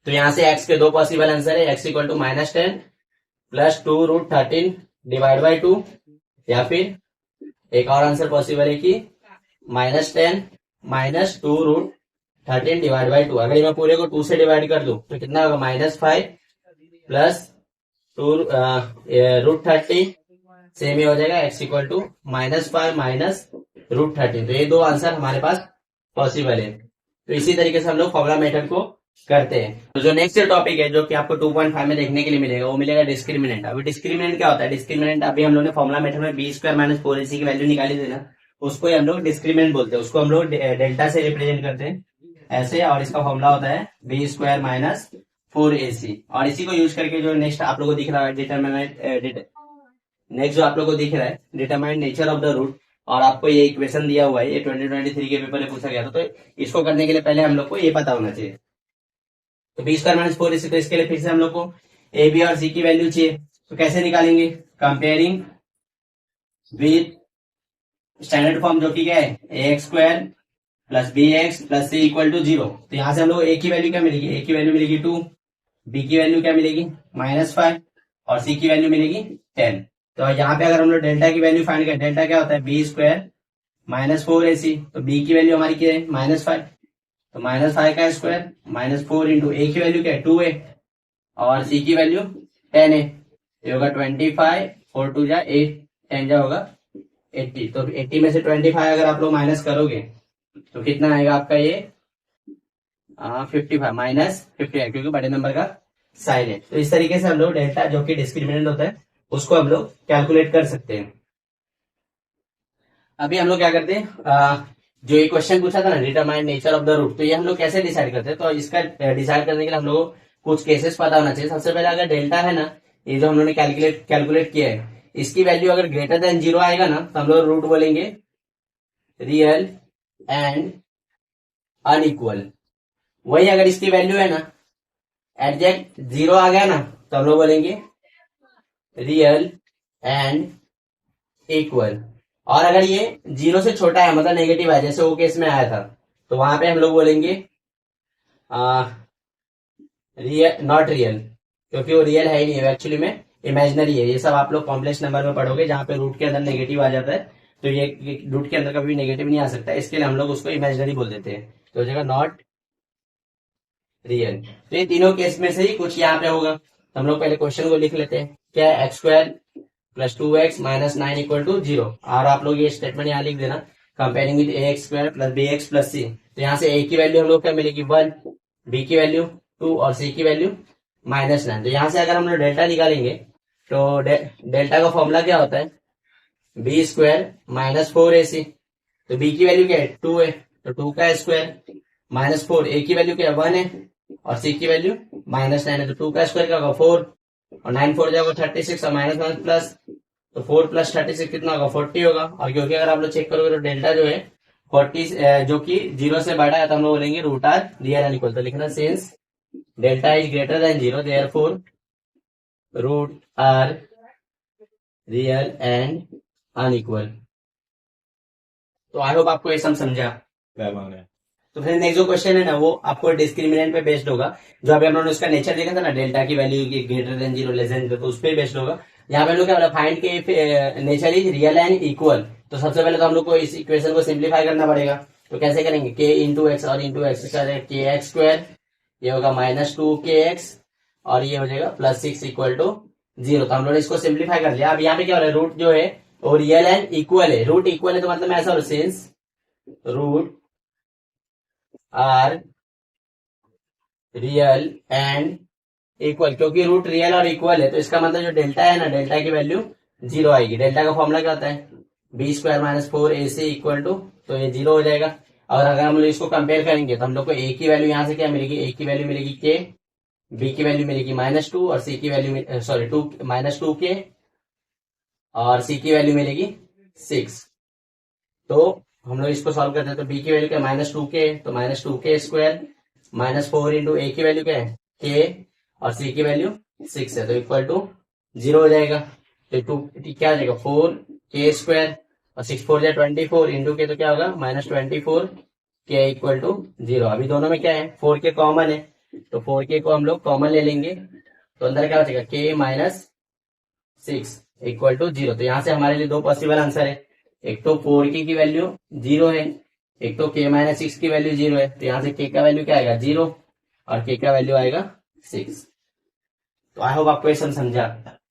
तो यहाँ से x के दो पॉसिबल आंसर है, x equal to -10 plus 2√13 divide by 2, या फिर एक और आंसर पॉसिबल है कि -10 माइनस 2√13 डिवाइड बाई 2। अगर मैं पूरे को 2 से डिवाइड कर दूं तो कितना होगा -5 प्लस 2√30 सेम ही हो जाएगा, x इक्वल टू -5 माइनस √13। तो ये दो आंसर हमारे पास पॉसिबल है। तो इसी तरीके से हम लोग फॉर्मुला मेथड को करते हैं। तो जो नेक्स्ट टॉपिक है जो कि आपको 2.5 में देखने के लिए मिलेगा वो मिलेगा डिस्क्रिमिनेंट। अभी डिस्क्रिमिनेंट क्या होता है, डिस्क्रिमिनेंट अभी हम लोग ने फॉर्मुला मेथड में b² -4ac की वैल्यू निकाली थी ना, उसको हम लोग डिस्क्रिमिनेंट बोलते हैं। उसको हम लोग डेल्टा से रिप्रेजेंट करते हैं ऐसे, और इसका फॉर्मुला होता है b² -4ac। और इसी को यूज करके जो नेक्स्ट आप लोग को दिख रहा है नेक्स्ट जो आप लोग को दिख रहा है determine nature of the root, और आपको ये इक्वेशन दिया हुआ है, ये 2023 के पेपर में पूछा गया था। तो इसको करने के लिए पहले हम लोग को ये पता होना चाहिए। तो b² -4ac, तो इसके लिए फिर से हम लोग को a b और c की वैल्यू चाहिए। तो कैसे निकालेंगे, कंपेयरिंग विद स्टैंडर्ड फॉर्म जो कि क्या है ax² plus bx plus c equal to 0। तो यहां से हम लोग a की वैल्यू क्या मिलेगी, a की वैल्यू मिलेगी 2, b की वैल्यू क्या मिलेगी -5 और c की वैल्यू मिलेगी 10। तो यहाँ पे अगर हम लोग डेल्टा की वैल्यू फाइंड करें, डेल्टा क्या होता है b² -4ac, तो b की वैल्यू हमारी क्या है -5, तो -5 का स्क्वायर -4 इंटू a की वैल्यू क्या है 2 है और c की वैल्यू 10 है, ये होगा 25, 4 2 जा 8, 10 जा होगा 80, तो 80 में से 25 अगर आप लोग माइनस करोगे तो कितना आएगा आपका ये 55 माइनस 50 है, क्योंकि बड़े नंबर का साइन है। तो इस तरीके से हम लोग डेल्टा जो कि डिस्क्रिमिनेंट होता है उसको हम लोग कैलकुलेट कर सकते हैं। अभी हम लोग क्या करते हैं, जो ये क्वेश्चन पूछा था ना determine nature of the root, तो ये हम लोग कैसे डिसाइड करते हैं, तो इसका डिसाइड करने के लिए हम लोग को कुछ केसेस पता होना चाहिए। सबसे पहले अगर डेल्टा है ना, ये जो हम लोग ने कैलकुलेट किया है, इसकी वैल्यू अगर ग्रेटर देन 0 आएगा ना तो हम लोग रूट बोलेंगे रियल एंड अनइक्वल। वही अगर इसकी वैल्यू है ना एग्जैक्ट 0 आ गया ना तो हम लोग बोलेंगे रियल एंड इक्वल। और अगर ये 0 से छोटा है मतलब नेगेटिव है, जैसे वो केस में आया था, तो वहां पे हम लोग बोलेंगे रियल नॉट रियल, क्योंकि वो रियल है ही नहीं, एक्चुअली में इमेजिनरी है। ये सब आप लोग कॉम्प्लेक्स नंबर में पढ़ोगे जहां पे रूट के अंदर नेगेटिव आ जाता है, तो ये रूट के अंदर कभी नेगेटिव नहीं आ सकता, इसके लिए हम लोग उसको इमेजिनरी बोल देते हैं, तो हो जाएगा नॉट रियल। तो ये तीनों केस में से ही कुछ यहाँ पे होगा। तो हम लोग पहले क्वेश्चन को लिख लेते हैं, क्या है x² + 2x - 9 = 0। और आप लोग ये स्टेटमेंट यहाँ लिख देना, comparing with ax² + bx + c। तो यहाँ से a की वैल्यू हम लोग क्या मिलेगी 1, b की वैल्यू 2 और c की वैल्यू -9। तो यहाँ से अगर हम लोग डेल्टा निकालेंगे तो डेल्टा का फॉर्मूला क्या होता है b² - 4ac। तो b की वैल्यू क्या है 2 है, तो 2 का स्क्वायर माइनस 4, a की वैल्यू क्या है 1 है और c की वैल्यू -9 है, तो 2 का स्क्वायर क्या होगा 4 और 9 4 जाएगा 36 और माइनस माइनस प्लस, तो 4 + 36 कितना होगा 40 होगा। और क्योंकि अगर आप लोग चेक करोगे तो डेल्टा जो है 40 जो कि 0 से बड़ा है, तो हम लोग बोलेंगे root are real and equal. तो लिखना since delta is greater than 0 therefore root are real and unequal. तो आई होप आपको ये सब समझा। तो फिर नेक्स्ट जो क्वेश्चन है ना वो आपको डिस्क्रिमिनेंट पे बेस्ड होगा, जो अभी हम लोगों ने उसका नेचर देखा था ना डेल्टा की value greater than 0 less than 0, तो उस पर बेस्ड होगा। यहाँ पे हम लोग क्या बोला फाइंड के nature is real and equal. तो सबसे पहले तो हम लोग को इस इक्वेशन को सिंप्लीफाई करना पड़ेगा, तो कैसे करेंगे k × x और इंटू एक्स kx², ये होगा -2kx और ये हो जाएगा +6 = 0। तो हम लोग ने इसको सिंप्लीफाई कर लिया। अब यहाँ पे क्या हो रहा है रूट जो है वो रियल एंड इक्वल है, रूट इक्वल है तो मतलब ऐसा हो since root are real and equal, क्योंकि रूट रियल और इक्वल है तो इसका मतलब जो डेल्टा है ना डेल्टा की वैल्यू 0 आएगी। डेल्टा का फॉर्मूला क्या होता है b² - 4ac = तो ये 0 हो जाएगा। और अगर हम लोग इसको कंपेयर करेंगे तो हम लोग को a की वैल्यू यहाँ से क्या मिलेगी, a की वैल्यू मिलेगी k, b की वैल्यू मिलेगी -2 और c की वैल्यू सॉरी -2k और c की वैल्यू मिलेगी 6। तो हम लोग इसको सॉल्व करते हैं, तो b की वैल्यू क्या -2k, तो -2k² -4 × a की वैल्यू क्या है k और c की वैल्यू 6 है, तो इक्वल टू 0 हो जाएगा। तो 2 क्या हो जाएगा 4k² और 6 4 जाए 24 इंटू के, तो क्या होगा -24k = 0। अभी दोनों में क्या है 4k कॉमन है, तो 4k को हम लोग कॉमन ले लेंगे, तो अंदर क्या हो जाएगा k - 6 = 0। तो यहाँ से हमारे लिए दो पॉसिबल आंसर है, एक तो 4k की वैल्यू 0 है, एक तो k - 6 की वैल्यू 0 है। तो यहाँ से k का वैल्यू क्या आएगा 0 और k का वैल्यू आएगा 6। तो आई होप आपको ये सब समझा।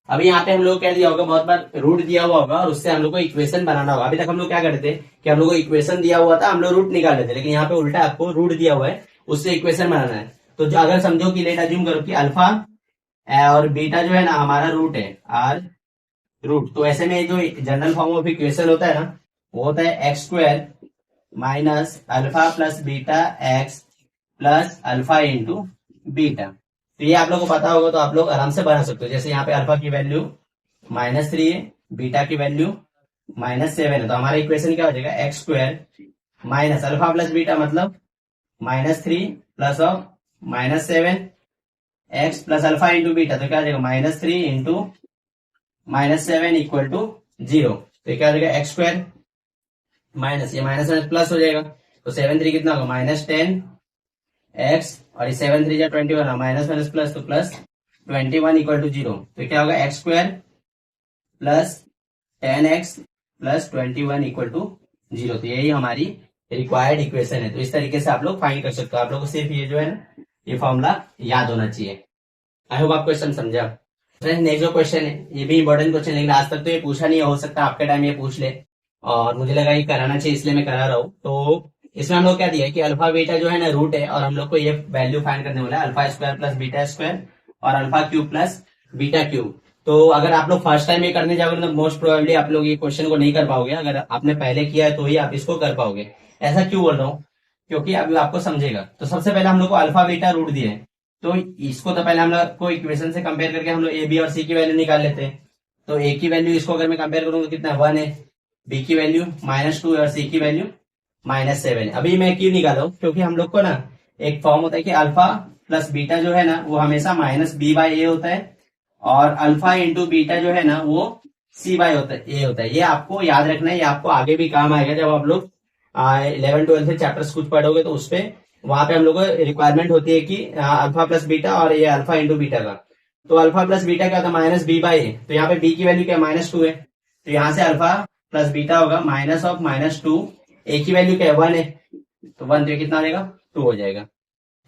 अभी यहाँ पे हम लोग क्या दिया होगा, बहुत बार रूट दिया हुआ होगा और उससे हम लोग को इक्वेशन बनाना होगा। अभी तक हम लोग क्या करते हैं कि हम लोग को इक्वेशन दिया हुआ था हम लोग रूट निकाल लेते, लेकिन यहाँ पे उल्टा आपको रूट दिया हुआ है उससे इक्वेशन बनाना है। तो जो अगर समझो कि लेट अज्यूम करो कि अल्फा और बीटा जो है ना हमारा रूट है आर रूट, तो ऐसे में जो जनरल फॉर्म ऑफ इक्वेशन होता है ना वो होता है x² - alpha + beta x + alpha × beta. तो ये आप लोग को पता होगा तो आप लोग आराम से बना सकते हो। जैसे यहाँ पे अल्फा की वैल्यू -3 है, बीटा की वैल्यू -7 है, तो हमारा इक्वेशन क्या हो जाएगा x² - अल्फा + बीटा मतलब -3 + ऑफ -7 x + अल्फा × बीटा, तो क्या हो जाएगा -3 × -7 = 0। तो क्या हो जाएगा x² माइनस ये माइनस माइनस प्लस हो जाएगा, तो 7 3 कितना होगा -10 x और ये 7 3 जा 21 माइनस माइनस प्लस, तो +21 = 0। तो क्या होगा x² + 10x + 21 = 0। तो यही हमारी रिक्वायर्ड इक्वेशन है। तो इस तरीके से आप लोग फाइंड कर सकते हो। आप लोग को सिर्फ ये जो है ना ये फॉर्मूला याद होना चाहिए। आई होप आपको क्वेश्चन समझा। फ्रेंड्स नेक्स्ट जो क्वेश्चन है ये भी इंपॉर्टेंट क्वेश्चन है, लेकिन आज तक तो ये पूछा नहीं है, हो सकता है आपके टाइम ये पूछ ले, और मुझे लगा ये कराना चाहिए इसलिए मैं करा रहा हूँ। तो इसमें हम लोग क्या दिया है कि अल्फा बीटा जो है ना रूट है, और हम लोग को ये वैल्यू फाइंड करने वाला है alpha square plus beta square और alpha cube plus beta cube. तो अगर आप लोग फर्स्ट टाइम ये करने जाओगे तो मोस्ट प्रोबेबली आप लोग ये क्वेश्चन को नहीं कर पाओगे, अगर आपने पहले किया है तो ही आप इसको कर पाओगे। ऐसा क्यों बोल रहा हूँ, क्योंकि अभी आपको समझेगा। तो सबसे पहले हम लोग को अल्फा बीटा रूट दिए हैं, तो इसको तो पहले हम लोग को इक्वेशन से कंपेयर करके हम लोग ए बी और सी की वैल्यू निकाल लेते हैं। तो ए की वैल्यू इसको अगर मैं कंपेयर करूंगा कितना 1 है, बी की वैल्यू -2 है और सी की वैल्यू -7 है। अभी मैं क्यों निकाला हूं, क्योंकि हम लोग को ना एक फॉर्म होता है कि अल्फा प्लस बीटा जो है ना वो हमेशा -b/a होता है, और अल्फा इंटू बीटा जो है ना वो c/a होता है। ये आपको याद रखना है, ये आपको आगे भी काम आएगा जब आप लोग 11-12 से चैप्टर्स कुछ पढ़ोगे, तो उसपे वहां पे हम लोग को रिक्वायरमेंट होती है कि अल्फा प्लस बीटा और ये अल्फा इंटू बीटा का। तो अल्फा प्लस बीटा क्या होता है -b/a, तो यहाँ पे b की वैल्यू क्या -2 है, तो यहाँ से अल्फा प्लस बीटा होगा -2, a की वैल्यू क्या है 1 है, तो 1 तो कितना हो जाएगा 2 हो जाएगा।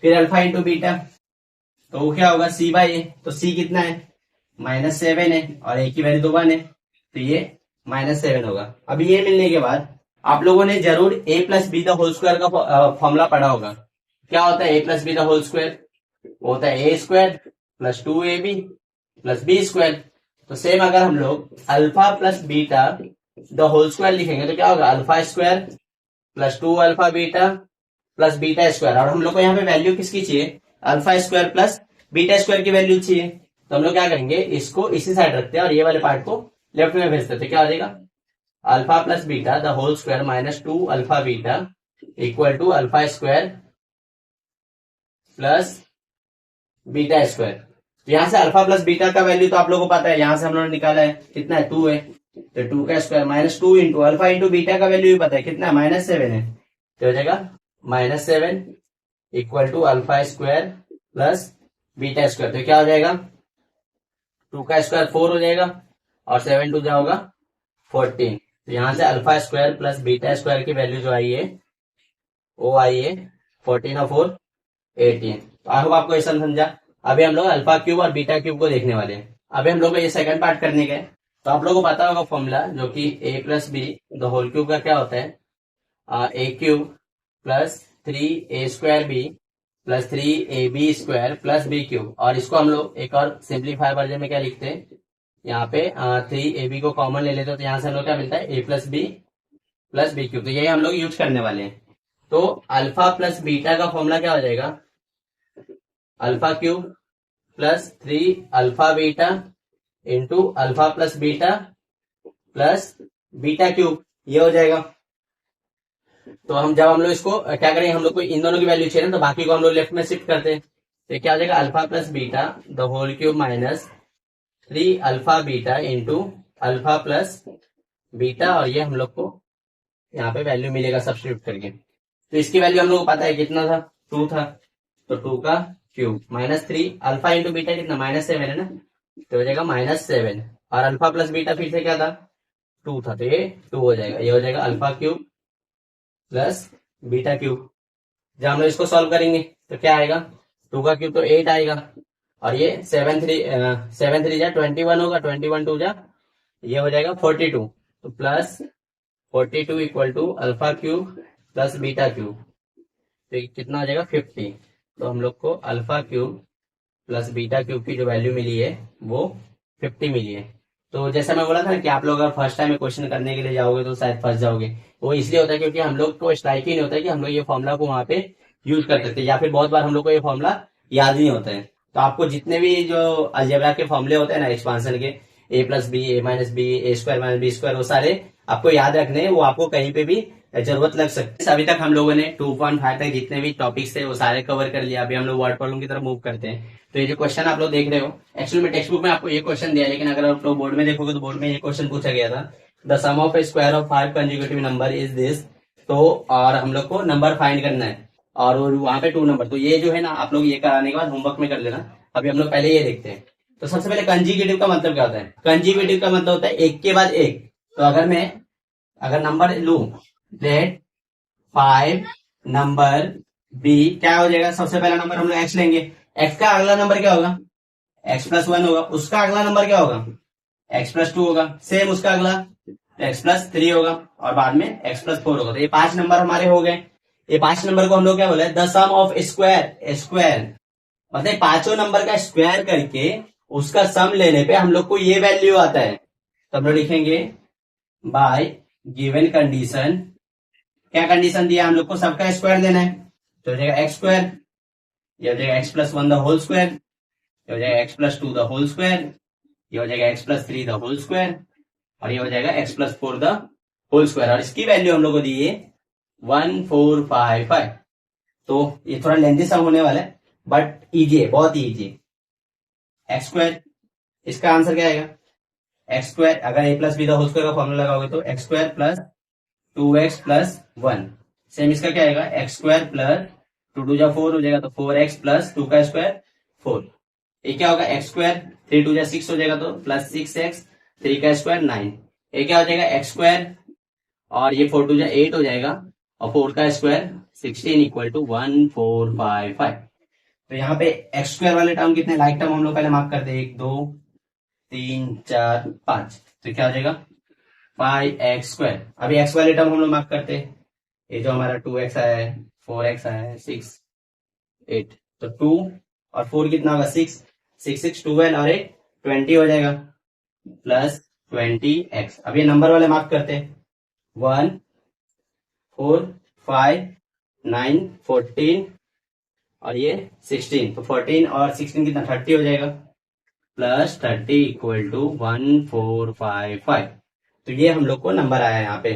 फिर अल्फा इंटू बीटा तो वो क्या होगा c/a, तो c कितना है -7 है और a की वैल्यू तो 1 है, तो ये -7 होगा। अब ये मिलने के बाद आप लोगों ने जरूर a plus B the whole square का फॉर्मूला पढ़ा होगा। क्या होता है a plus B the whole square, होता है a square plus 2ab plus B square. तो सेम अगर हम लोग alpha plus beta the whole square लिखेंगे तो क्या होगा alpha square plus 2 alpha beta plus beta square, और हम लोग को यहाँ पे वैल्यू किसकी चाहिए alpha square plus beta square की वैल्यू चाहिए। तो हम लोग क्या करेंगे इसको इसी साइड रखते हैं और ये वाले पार्ट को लेफ्ट में भेज देते हैं। क्या हो जाएगा alpha plus beta the whole square -2 alpha beta equal to alpha square plus beta square. तो यहाँ से अल्फा प्लस बीटा का वैल्यू तो आप लोगों को पता है, यहाँ से हम लोगों ने निकाला है कितना है 2 है, तो 2 का square -2 into alpha into beta का वैल्यू भी पता है कितना है -7 है, तो हो जाएगा -7 equal to alpha square plus beta square. तो क्या हो जाएगा 2 का स्क्वायर 4 हो जाएगा और 7 2 जाओगा 14। तो यहाँ से alpha square plus beta square की वैल्यू जो आई है वो आई है 14 और 4 18। तो आई होप आपको ये समझा। अभी हम लोग अल्फा क्यूब और बीटा क्यूब को देखने वाले हैं। अभी हम लोग को ये सेकंड पार्ट करने का है। तो आप लोगों को पता होगा फॉर्मूला जो कि a plus B the whole cube का क्या होता है a cube plus 3a square b plus 3ab square plus b cube, और इसको हम लोग एक और सिंप्लीफाई वर्जन में क्या लिखते हैं यहाँ पे 3ab को कॉमन ले लेते हो, तो यहाँ से हम लोग क्या मिलता है a प्लस बी क्यूब। तो यही हम लोग यूज करने वाले हैं। तो अल्फा प्लस बीटा का फॉर्मूला क्या हो जाएगा alpha cube plus 3 alpha beta into alpha plus beta plus beta cube, ये हो जाएगा। तो हम लोग इसको क्या करेंगे, हम लोग को इन दोनों की वैल्यू चाहिए ना, तो बाकी को हम लोग लेफ्ट में शिफ्ट करते हैं। तो क्या हो जाएगा alpha plus beta the whole cube -3 alpha beta into alpha plus beta, और ये हम लोग को यहाँ पे वैल्यू मिलेगा सब्स्टिट्यूट करके। तो इसकी वैल्यू हम लोग को पता है कितना था 2 था, तो 2 का क्यूब -3 अल्फा इंटू बीटा कितना -7 है ना, तो हो जाएगा -7 और अल्फा प्लस बीटा फिर से क्या था 2 था, तो ये 2 हो जाएगा। ये हो जाएगा alpha cube plus beta cube. जब हम लोग इसको सॉल्व करेंगे तो क्या आएगा 2 का क्यूब तो 8 आएगा, और ये 7 3 जा 21 होगा, 21 2 जा ये हो जाएगा 42, तो plus 42 equal to alpha cube plus beta cube, तो ये कितना हो जाएगा 50। तो हम लोग को alpha cube plus beta cube की जो वैल्यू मिली है वो 50 मिली है। तो जैसा मैं बोला था कि आप लोग अगर फर्स्ट टाइम में क्वेश्चन करने के लिए जाओगे तो शायद फंस जाओगे। वो इसलिए होता है क्योंकि हम लोग को स्ट्राइक ही नहीं होता है कि हम लोग ये फॉर्मूला को वहां पे यूज कर सकते हैं, या फिर बहुत बार हम लोग को ये फॉर्मूला याद नहीं होता है। तो आपको जितने भी जो अलजेब्रा के फॉर्मूले होते हैं ना एक्सपांशन के a plus b a minus b a square minus b square, वो सारे आपको याद रखने हैं, वो आपको कहीं पे भी जरूरत लग सकती है। अभी तक हम लोगों ने 2.5 तक जितने भी टॉपिक्स थे वो सारे कवर कर लिया। अभी हम लोग वर्ड प्रॉब्लम की तरफ मूव करते हैं। तो ये जो क्वेश्चन आप लोग देख रहे हो, एक्चुअली में टेक्स्ट बुक में आपको ये क्वेश्चन दिया, लेकिन अगर आप लोग बोर्ड में देखोगे तो बोर्ड में ये क्वेश्चन पूछा गया था the sum of a square of 5 consecutive number is this. तो और हम लोग को नंबर फाइंड करना है और वहां पे 2 नंबर। तो ये जो है ना आप लोग ये कराने के बाद होमवर्क में कर लेना। अभी हम लोग पहले ये देखते हैं। तो सबसे पहले कंजीक्यूटिव का मतलब क्या होता है? कंजीक्यूटिव का मतलब होता है एक के बाद एक। तो अगर नंबर लू लेट 5 नंबर बी, क्या हो जाएगा? सबसे पहला नंबर हम लोग एक्स लेंगे, एक्स का अगला नंबर क्या होगा? एक्स प्लस वन होगा, उसका अगला नंबर क्या होगा, एक्स प्लस टू होगा, सेम उसका अगला एक्स प्लस थ्री होगा, और बाद में एक्स प्लस फोर होगा। तो ये 5 नंबर हमारे हो गए। ये 5 नंबर को हम लोग क्या बोले, the sum of square, square मतलब पांचों नंबर का स्क्वायर करके उसका सम लेने पे हम लोग को ये वैल्यू आता है। तो हम लोग लिखेंगे बाय गिवन कंडीशन, क्या कंडीशन दिया हम लोग को, सबका स्क्वायर लेना है। तो हो जाएगा एक्स स्क्वायर, ये हो जाएगा x plus one the whole square, ये हो जाएगा x plus two the whole square, ये हो जाएगा x plus three the whole square, और ये हो जाएगा x plus four the whole square. और इसकी वैल्यू हम लोग को दी है 1455। तो ये थोड़ा लेंथी सम होने वाला है बट इजी है, बहुत ही इजी है। एक्स स्क्वायर, इसका आंसर क्या आएगा, एक्स स्क्वायर, अगर A plus B the whole square का फॉर्मूला लगाओगे तो X square plus 2x plus 1। Same इसका क्या आएगा, एक्स स्क्वायर प्लस 2 टू जा 4 हो जाएगा, तो 4x प्लस 2 का स्क्वायर 4। ये क्या होगा, एक्स स्क्वायर 3 टू जा 6 हो जाएगा, तो प्लस 6x 3 का स्क्वायर 9। ये क्या हो जाएगा, एक्स स्क्वायर और ये 4 टू जा 8 हो जाएगा, और 4 का स्क्वायर 16 इक्वल टू 1455। तो यहाँ पे एक्स स्क्वायर वाले टर्म कितने, लाइक टर्म हम लोग पहले मार्क करते हैं, 1 2 3 4 5। तो क्या हो जाएगा 5x स्क्वायर। अभी एक्स वाले टर्म हम लोग मार्क करते हैं, ये जो हमारा 2x आया है, 4x आया है, 6 8, तो 2 और 4 कितना होगा 6, 6 6 12 और 8 20 हो जाएगा, प्लस 20x। अब ये नंबर वाले मार्क करते हैं, 1 4 5 9 14 और ये 16, तो 14 और 16 कितना 30 हो जाएगा, प्लस 30 इक्वल टू 1455। तो ये हम लोग को नंबर आया है यहाँ पे।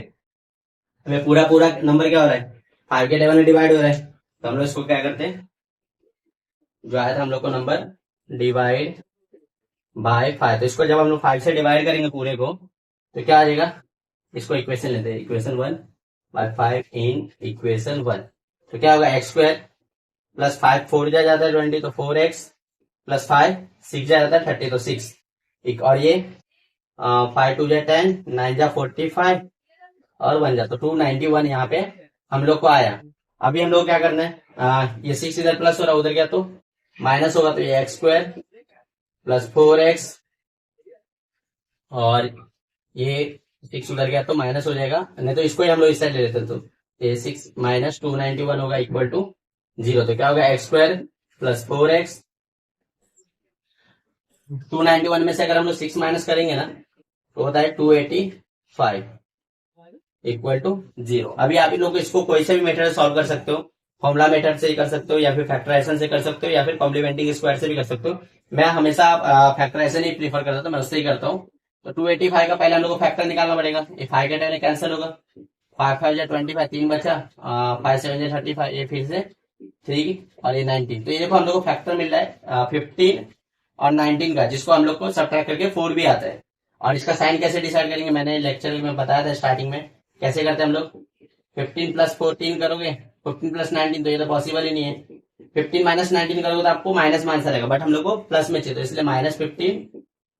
हमें पूरा पूरा नंबर क्या हो रहा है, 5 के टेबल में डिवाइड हो रहा है, तो हम लोग इसको क्या करते हैं, जो आया था हम लोग को नंबर डिवाइड बाय 5, तो इसको जब हम लोग 5 से डिवाइड करेंगे पूरे को तो क्या आ जाएगा, इसको इक्वेशन लेते हैं, इक्वेशन 1 बाय 5 इन इक्वेशन 1। तो क्या होगा, एक्स स्क्वायर प्लस 5 4 जा जाता है 20, तो 4x प्लस 5 6 जा जाता है 30, तो 6 और ये 5 2 जा 10 9 जा 45 और 1 जा, तो 291 यहाँ पे हम लोग को आया। अभी हम लोग क्या करना है, ये 6 इधर प्लस हो रहा है, उधर गया तो माइनस होगा, तो ये एक्स स्क्वायर प्लस 4x और ये 6 उधर गया तो माइनस हो जाएगा, नहीं तो इसको ही हम लोग इस साइड ले लेते हैं, तो ये 6 माइनस 291 होगा इक्वल टू 0। तो क्या होगा, एक्स स्क्वायर प्लस 4x, 291 में से अगर हम लोग 6 माइनस करेंगे ना तो होता है 285 इक्वल टू 0। अभी आप लोग इसको कोई से भी मेथड से सॉल्व कर सकते हो, फॉर्मुला मेथड से ही कर सकते हो, या फिर फैक्टराइजेशन से कर सकते हो, या फिर कॉम्प्लीमेंटिंग स्क्वायर से भी कर सकते हो। मैं हमेशा फैक्टराइजेशन ही प्रीफर करता हूँ, मैं उससे ही करता हूँ। तो 285 का पहले हम लोग को फैक्टर निकालना पड़ेगा, ये 5 के टाइम कैंसिल होगा, 5 5 जा 25 3 बचा, 5 7 जा 35, ये फिर से 3 और ये 19। तो ये देखो हम लोग को फैक्टर मिल रहा है 15 और 19 का, जिसको हम लोग को सब्ट्रैक्ट करके 4 भी आता है। और इसका साइन कैसे डिसाइड करेंगे, मैंने लेक्चर में बताया था स्टार्टिंग में, कैसे करते हैं हम लोग, 15 प्लस 14 करोगे, 15 प्लस 19, तो ये तो पॉसिबल ही नहीं है। 15 माइनस 19 करोगे तो आपको माइनस में आंसर आएगा, बट हम लोग को प्लस में चाहिए, तो इसलिए माइनस 15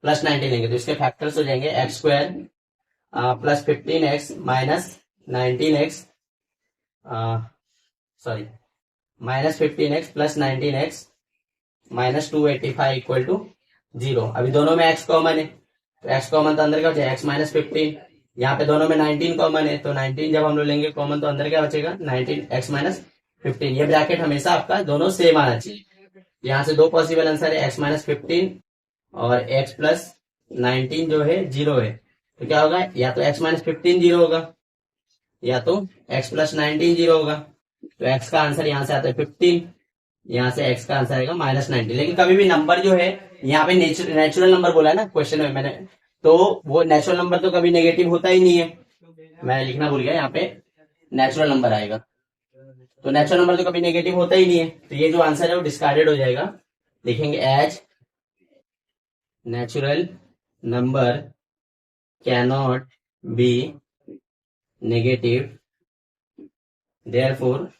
प्लस 19 लेंगे, तो इसके फैक्टर्स हो जाएंगे x square plus 15x minus 19x, sorry minus 15x plus 19x minus 285 equal to 0। अभी दोनों में x कॉमन है, तो x कॉमन तो अंदर क्या बचेगा, x माइनस 15। यहाँ पे दोनों में 19 कॉमन है, तो 19 जब हम लोग लेंगे कॉमन तो अंदर क्या बचेगा, 19 x माइनस 15। ये ब्रैकेट हमेशा आपका दोनों सेम आना चाहिए। यहाँ से दो पॉसिबल आंसर है, x माइनस 15 और x प्लस 19 जो है 0 है। तो क्या होगा, या तो x माइनस 15 0 होगा, या तो x प्लस 19 0 होगा। तो x का आंसर यहाँ से आता है 15, यहाँ से x का आंसर आएगा माइनस 19। लेकिन कभी भी नंबर जो है, यहाँ पे नेचुरल नंबर बोला है ना क्वेश्चन में मैंने, तो वो नेचुरल नंबर तो कभी नेगेटिव होता ही नहीं है, मैं लिखना भूल गया, यहाँ पे नेचुरल नंबर आएगा, तो नेचुरल नंबर तो कभी नेगेटिव होता ही नहीं है। तो ये जो आंसर है वो डिस्कार्डेड हो जाएगा, लिखेंगे as natural number cannot be negative, therefore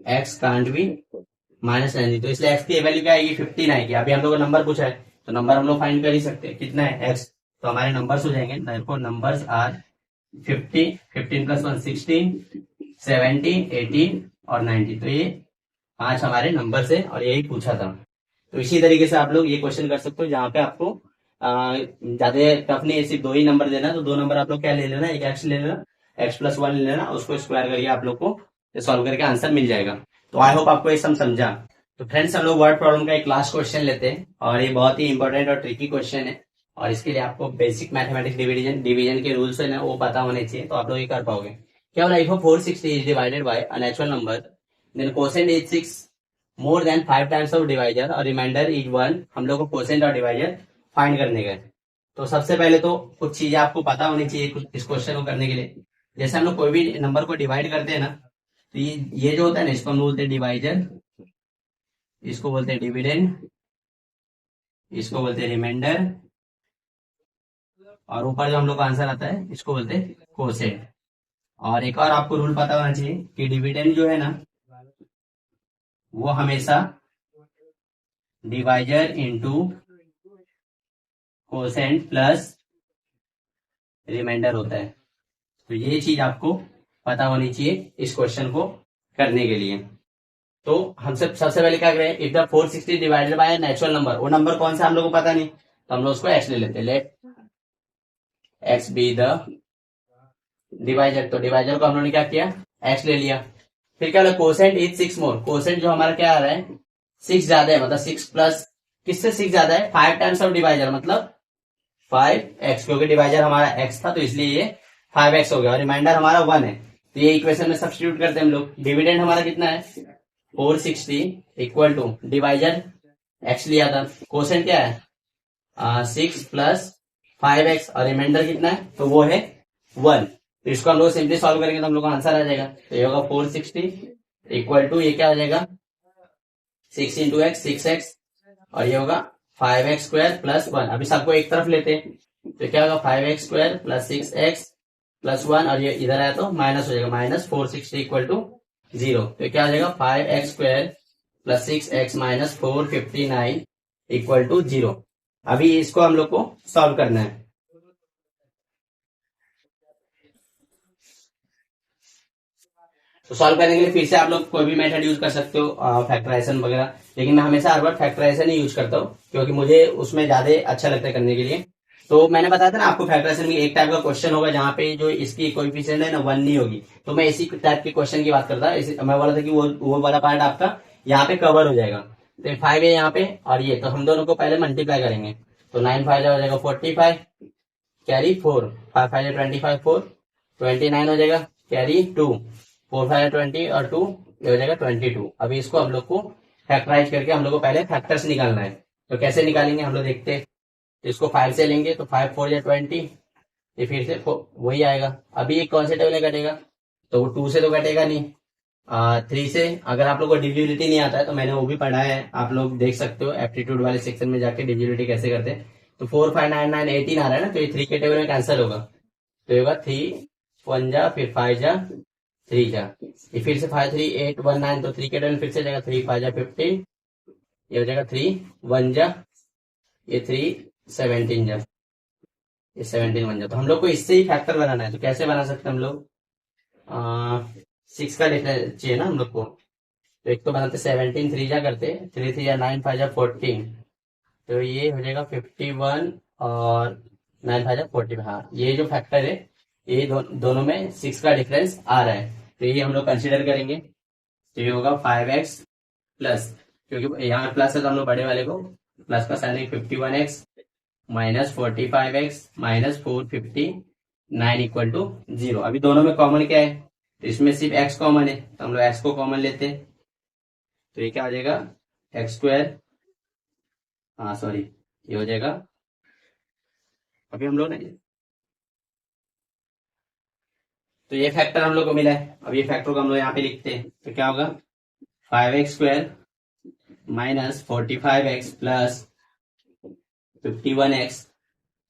x can't be minus 19। तो इसलिए x की वैल्यू क्या आएगी, 15 आएगी। अभी हम लोग को नंबर पूछा है, तो नंबर हम लोग फाइंड कर ही सकते हैं, कितना है x, तो हमारे नंबर्स हो जाएंगे, देयरफॉर नंबर्स आर 50, 15 प्लस 1 16, 70, 18 और 90। तो ये 5 हमारे नंबर से, और यही पूछा था। तो इसी तरीके से आप लोग ये क्वेश्चन कर सकते हो, जहाँ पे आपको ज्यादा टफ नहीं है, सिर्फ 2 ही नंबर देना। तो 2 नंबर आप लोग क्या ले लेना, एक एक्स ले लेना, x+1 ले लेना, उसको स्क्वायर करके आप लोग को सॉल्व करके आंसर मिल जाएगा। तो आई होप आपको ये सब समझा। तो फ्रेंड्स, हम लोग वर्ड प्रॉब्लम का एक लास्ट क्वेश्चन लेते हैं, और ये बहुत ही इंपॉर्टेंट और ट्रिकी क्वेश्चन है, और इसके लिए आपको बेसिक मैथमेटिक्स डिवीजन के रूल्स है ना, वो पता होने चाहिए, तो आप लोग ये कर पाओगे। क्या बोला, if 460 is divided by a natural number, then quotient is 6 more than 5 times of divisor और रिमाइंडर इज 1। हम लोग को कोसेंट और डिवाइजर फाइंड करने का है। तो सबसे पहले तो कुछ चीजें आपको पता होनी चाहिए इस क्वेश्चन को करने के लिए। जैसे हम लोग कोई भी नंबर को डिवाइड करते हैं ना, तो ये जो होता है ना, इसको हम बोलते हैं डिवाइजर, इसको बोलते हैं डिविडेंड, इसको बोलते हैं रिमाइंडर, और ऊपर जो हम लोग का आंसर आता है इसको बोलते हैं कोसेंट। और एक और आपको रूल पता होना चाहिए कि डिविडेंड जो है ना, वो हमेशा divisor into quotient plus remainder होता है। तो ये चीज आपको पता होनी चाहिए इस क्वेश्चन को करने के लिए। तो हम सबसे पहले क्या करें, if the 460 divided by natural number, वो नंबर कौन सा हम लोग को पता नहीं, तो हम लोग उसको एक्स ले लेते हैं। Let x be the divisor. तो डिवाइजर को हम लोगों ने क्या किया, एक्स ले लिया। फिर क्या बोला, कोसेंट इज 6 मोर। कोसेंट जो हमारा क्या आ रहा है, 6 ज्यादा है, मतलब 6 प्लस किससे 6 ज्यादा है, 5 टाइम्स ऑफ डिवाइजर, मतलब 5x, क्योंकि डिवाइजर हमारा x था तो इसलिए ये 5x हो गया, और रिमाइंडर हमारा 1 है। तो ये इक्वेशन में सब्स्टिट्यूट करते हैं हम लोग। डिविडेंड हमारा कितना है, 460 इक्वल टू डिवाइजर x लिया था, कोसेंट क्या है 6 प्लस 5x, और रिमाइंडर कितना है, तो वो है 1। तो इसको हम लोग सिंपली सॉल्व करेंगे तो हम लोग का आंसर आ जाएगा। तो ये होगा 460 इक्वल टू, ये क्या हो जाएगा 6 इंटू एक्स 6x, और ये होगा 5x स्क्वायर प्लस 1। अभी सबको एक तरफ लेते हैं, तो क्या होगा 5x square plus 6x plus 1, और ये इधर आया तो माइनस हो जाएगा, माइनस 460 इक्वल टू 0। तो क्या हो जाएगा 5x square plus 6x minus 459 equal to 0। अभी इसको हम लोग को सॉल्व करना है। तो सॉल्व करने के लिए फिर से आप लोग कोई भी मेथड यूज कर सकते हो, फैक्टराइजेशन वगैरह, लेकिन मैं हमेशा हर बार फैक्टराइजेशन ही यूज करता हूँ, क्योंकि मुझे उसमें ज्यादा अच्छा लगता है करने के लिए। तो मैंने बताया था ना आपको, फैक्टराइजेशन में एक टाइप का क्वेश्चन होगा जहाँ पे जो इसकी कोएफिशिएंट है ना 1 नहीं होगी। तो मैं इसी टाइप के क्वेश्चन की बात करता हूँ। मैं बोला था कि वो वाला पार्ट आपका यहाँ पे कवर हो जाएगा। तो 5 है यहाँ पे, और ये तो हम दोनों को पहले मल्टीप्लाई करेंगे। तो 9 5 हो जाएगा 45, कैरी 4, 5 5 25, 4 29 हो जाएगा, कैरी 2, 4 5 20, और 2 ये हो जाएगा 22। अभी इसको हम लोग को फैक्टराइज करके हम लोग को पहले फैक्टर्स निकालना है। तो कैसे निकालेंगे हम लोग देखते हैं। तो इसको 5 से लेंगे, तो 5 4 या 20, ये फिर से वही आएगा। अभी ये कौन से टेबल में कटेगा, तो वो 2 से तो कटेगा नहीं, 3 से। अगर आप लोग को डिविजिबिलिटी नहीं आता है तो मैंने वो भी पढ़ा है, आप लोग देख सकते हो एप्टीट्यूड वाले सेक्शन में जाके डिविजिबिलिटी कैसे करते हैं। तो 4 5 9 9 18 आ रहा है ना, तो ये 3 के टेबल में कैंसिल होगा। तो ये होगा 3 1 जा, फिर 5 जा 3 जा, ये फिर से 5 3 8 1 9, तो 3 के टेबल फिर से जाएगा 3 5 जा 15, ये हो जाएगा 3 1 जा, ये 3 17 जा, ये 17 1 जा। तो हम लोग को इससे ही फैक्टर बनाना है। तो कैसे बना सकते हैं हम लोग, 6 का डिफरेंस चाहिए ना हम लोग को। तो एक तो बनाते 17 3 जा करते, 3 3 या 9 5 जा 14, तो ये हो जाएगा 51, और 9 5 जा 40। हाँ, ये जो फैक्टर है ये दोनों में 6 का डिफरेंस आ रहा है, तो ये हम लोग कंसीडर करेंगे। तो ये होगा 5x प्लस, क्योंकि यहाँ प्लस है तो हम लोग बड़े वाले को प्लस का साइन लेंगे, 51x minus 45x minus 459 equal to 0। अभी दोनों में कॉमन क्या है, तो इसमें सिर्फ x कॉमन है, तो हम लोग x को कॉमन लेते हैं। तो ये क्या हो जाएगा एक्स स्क्वायर, हाँ सॉरी, ये हो जाएगा, अभी हम लोग ने, तो ये फैक्टर हम लोग को मिला है। अब ये फैक्टर को हम लोग यहाँ पे लिखते हैं। तो क्या होगा 5x स्क्वायर माइनस 45x प्लस 51x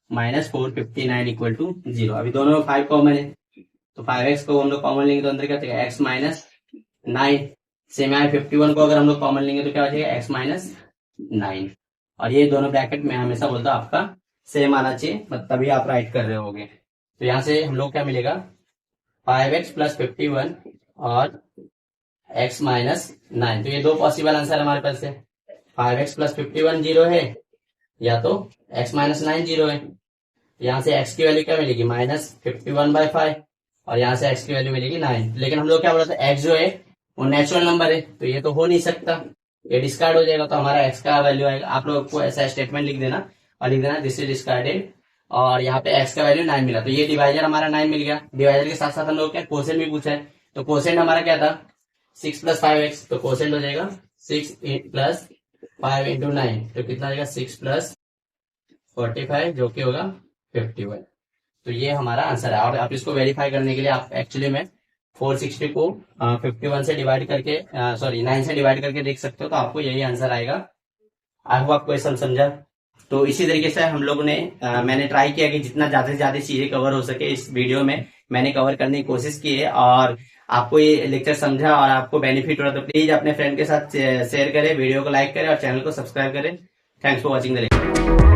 माइनस 459 इक्वल टू 0। अभी दोनों में 5 कॉमन है, तो 5x को हम लोग कॉमन लेंगे तो अंदर क्या जाएगा x माइनस 9, सेम है 51 को अगर हम लोग कॉमन लेंगे तो क्या हो जाएगा x माइनस 9। और ये दोनों ब्रैकेट में हमेशा बोलता हूँ आपका सेम आना चाहिए, मतलब तभी आप राइट कर रहे होगे। तो यहाँ से हम लोग क्या मिलेगा 5x प्लस 51 और x माइनस 9। तो ये दो पॉसिबल आंसर हमारे पास है। 5x प्लस 51 जीरो है, या तो x माइनस 9 जीरो है। यहाँ से x की वैल्यू क्या मिलेगी, -51/5, और यहाँ से x की वैल्यू मिलेगी 9। लेकिन हम लोग क्या बोला था, x जो है वो नेचुरल नंबर है, तो ये तो हो नहीं सकता, ये डिस्कार्ड हो जाएगा। तो हमारा x का वैल्यू आएगा, आप लोग को ऐसा स्टेटमेंट लिख देना और लिख देना दिस इज डिस्कार्डेड, और यहाँ पे x का वैल्यू 9 मिला, तो ये डिवाइजर हमारा 9 मिल गया। डिवाइजर के साथ साथ हम लोग क्या कोसेंट भी पूछा है, तो कोसेंट हमारा क्या था 6 + 5x, तो कोसेंट हो जाएगा 6 + 5 × 9, तो कितना आएगा 6 + 45, जो कि होगा 51। तो ये हमारा आंसर है। और आप इसको वेरीफाई करने के लिए आप एक्चुअली में 460 को 51 से डिवाइड करके, सॉरी 9 से डिवाइड करके देख सकते हो, तो आपको यही आंसर आएगा। आई होप आपको ये समझा। तो इसी तरीके से हम लोगों ने मैंने ट्राई किया कि जितना ज्यादा से ज्यादा चीजें कवर हो सके इस वीडियो में मैंने कवर करने की कोशिश की है, और आपको ये लेक्चर समझा और आपको बेनिफिट हो रहा तो प्लीज अपने फ्रेंड के साथ शेयर करें, वीडियो को लाइक करें और चैनल को सब्सक्राइब करें। Thanks for watching the lecture.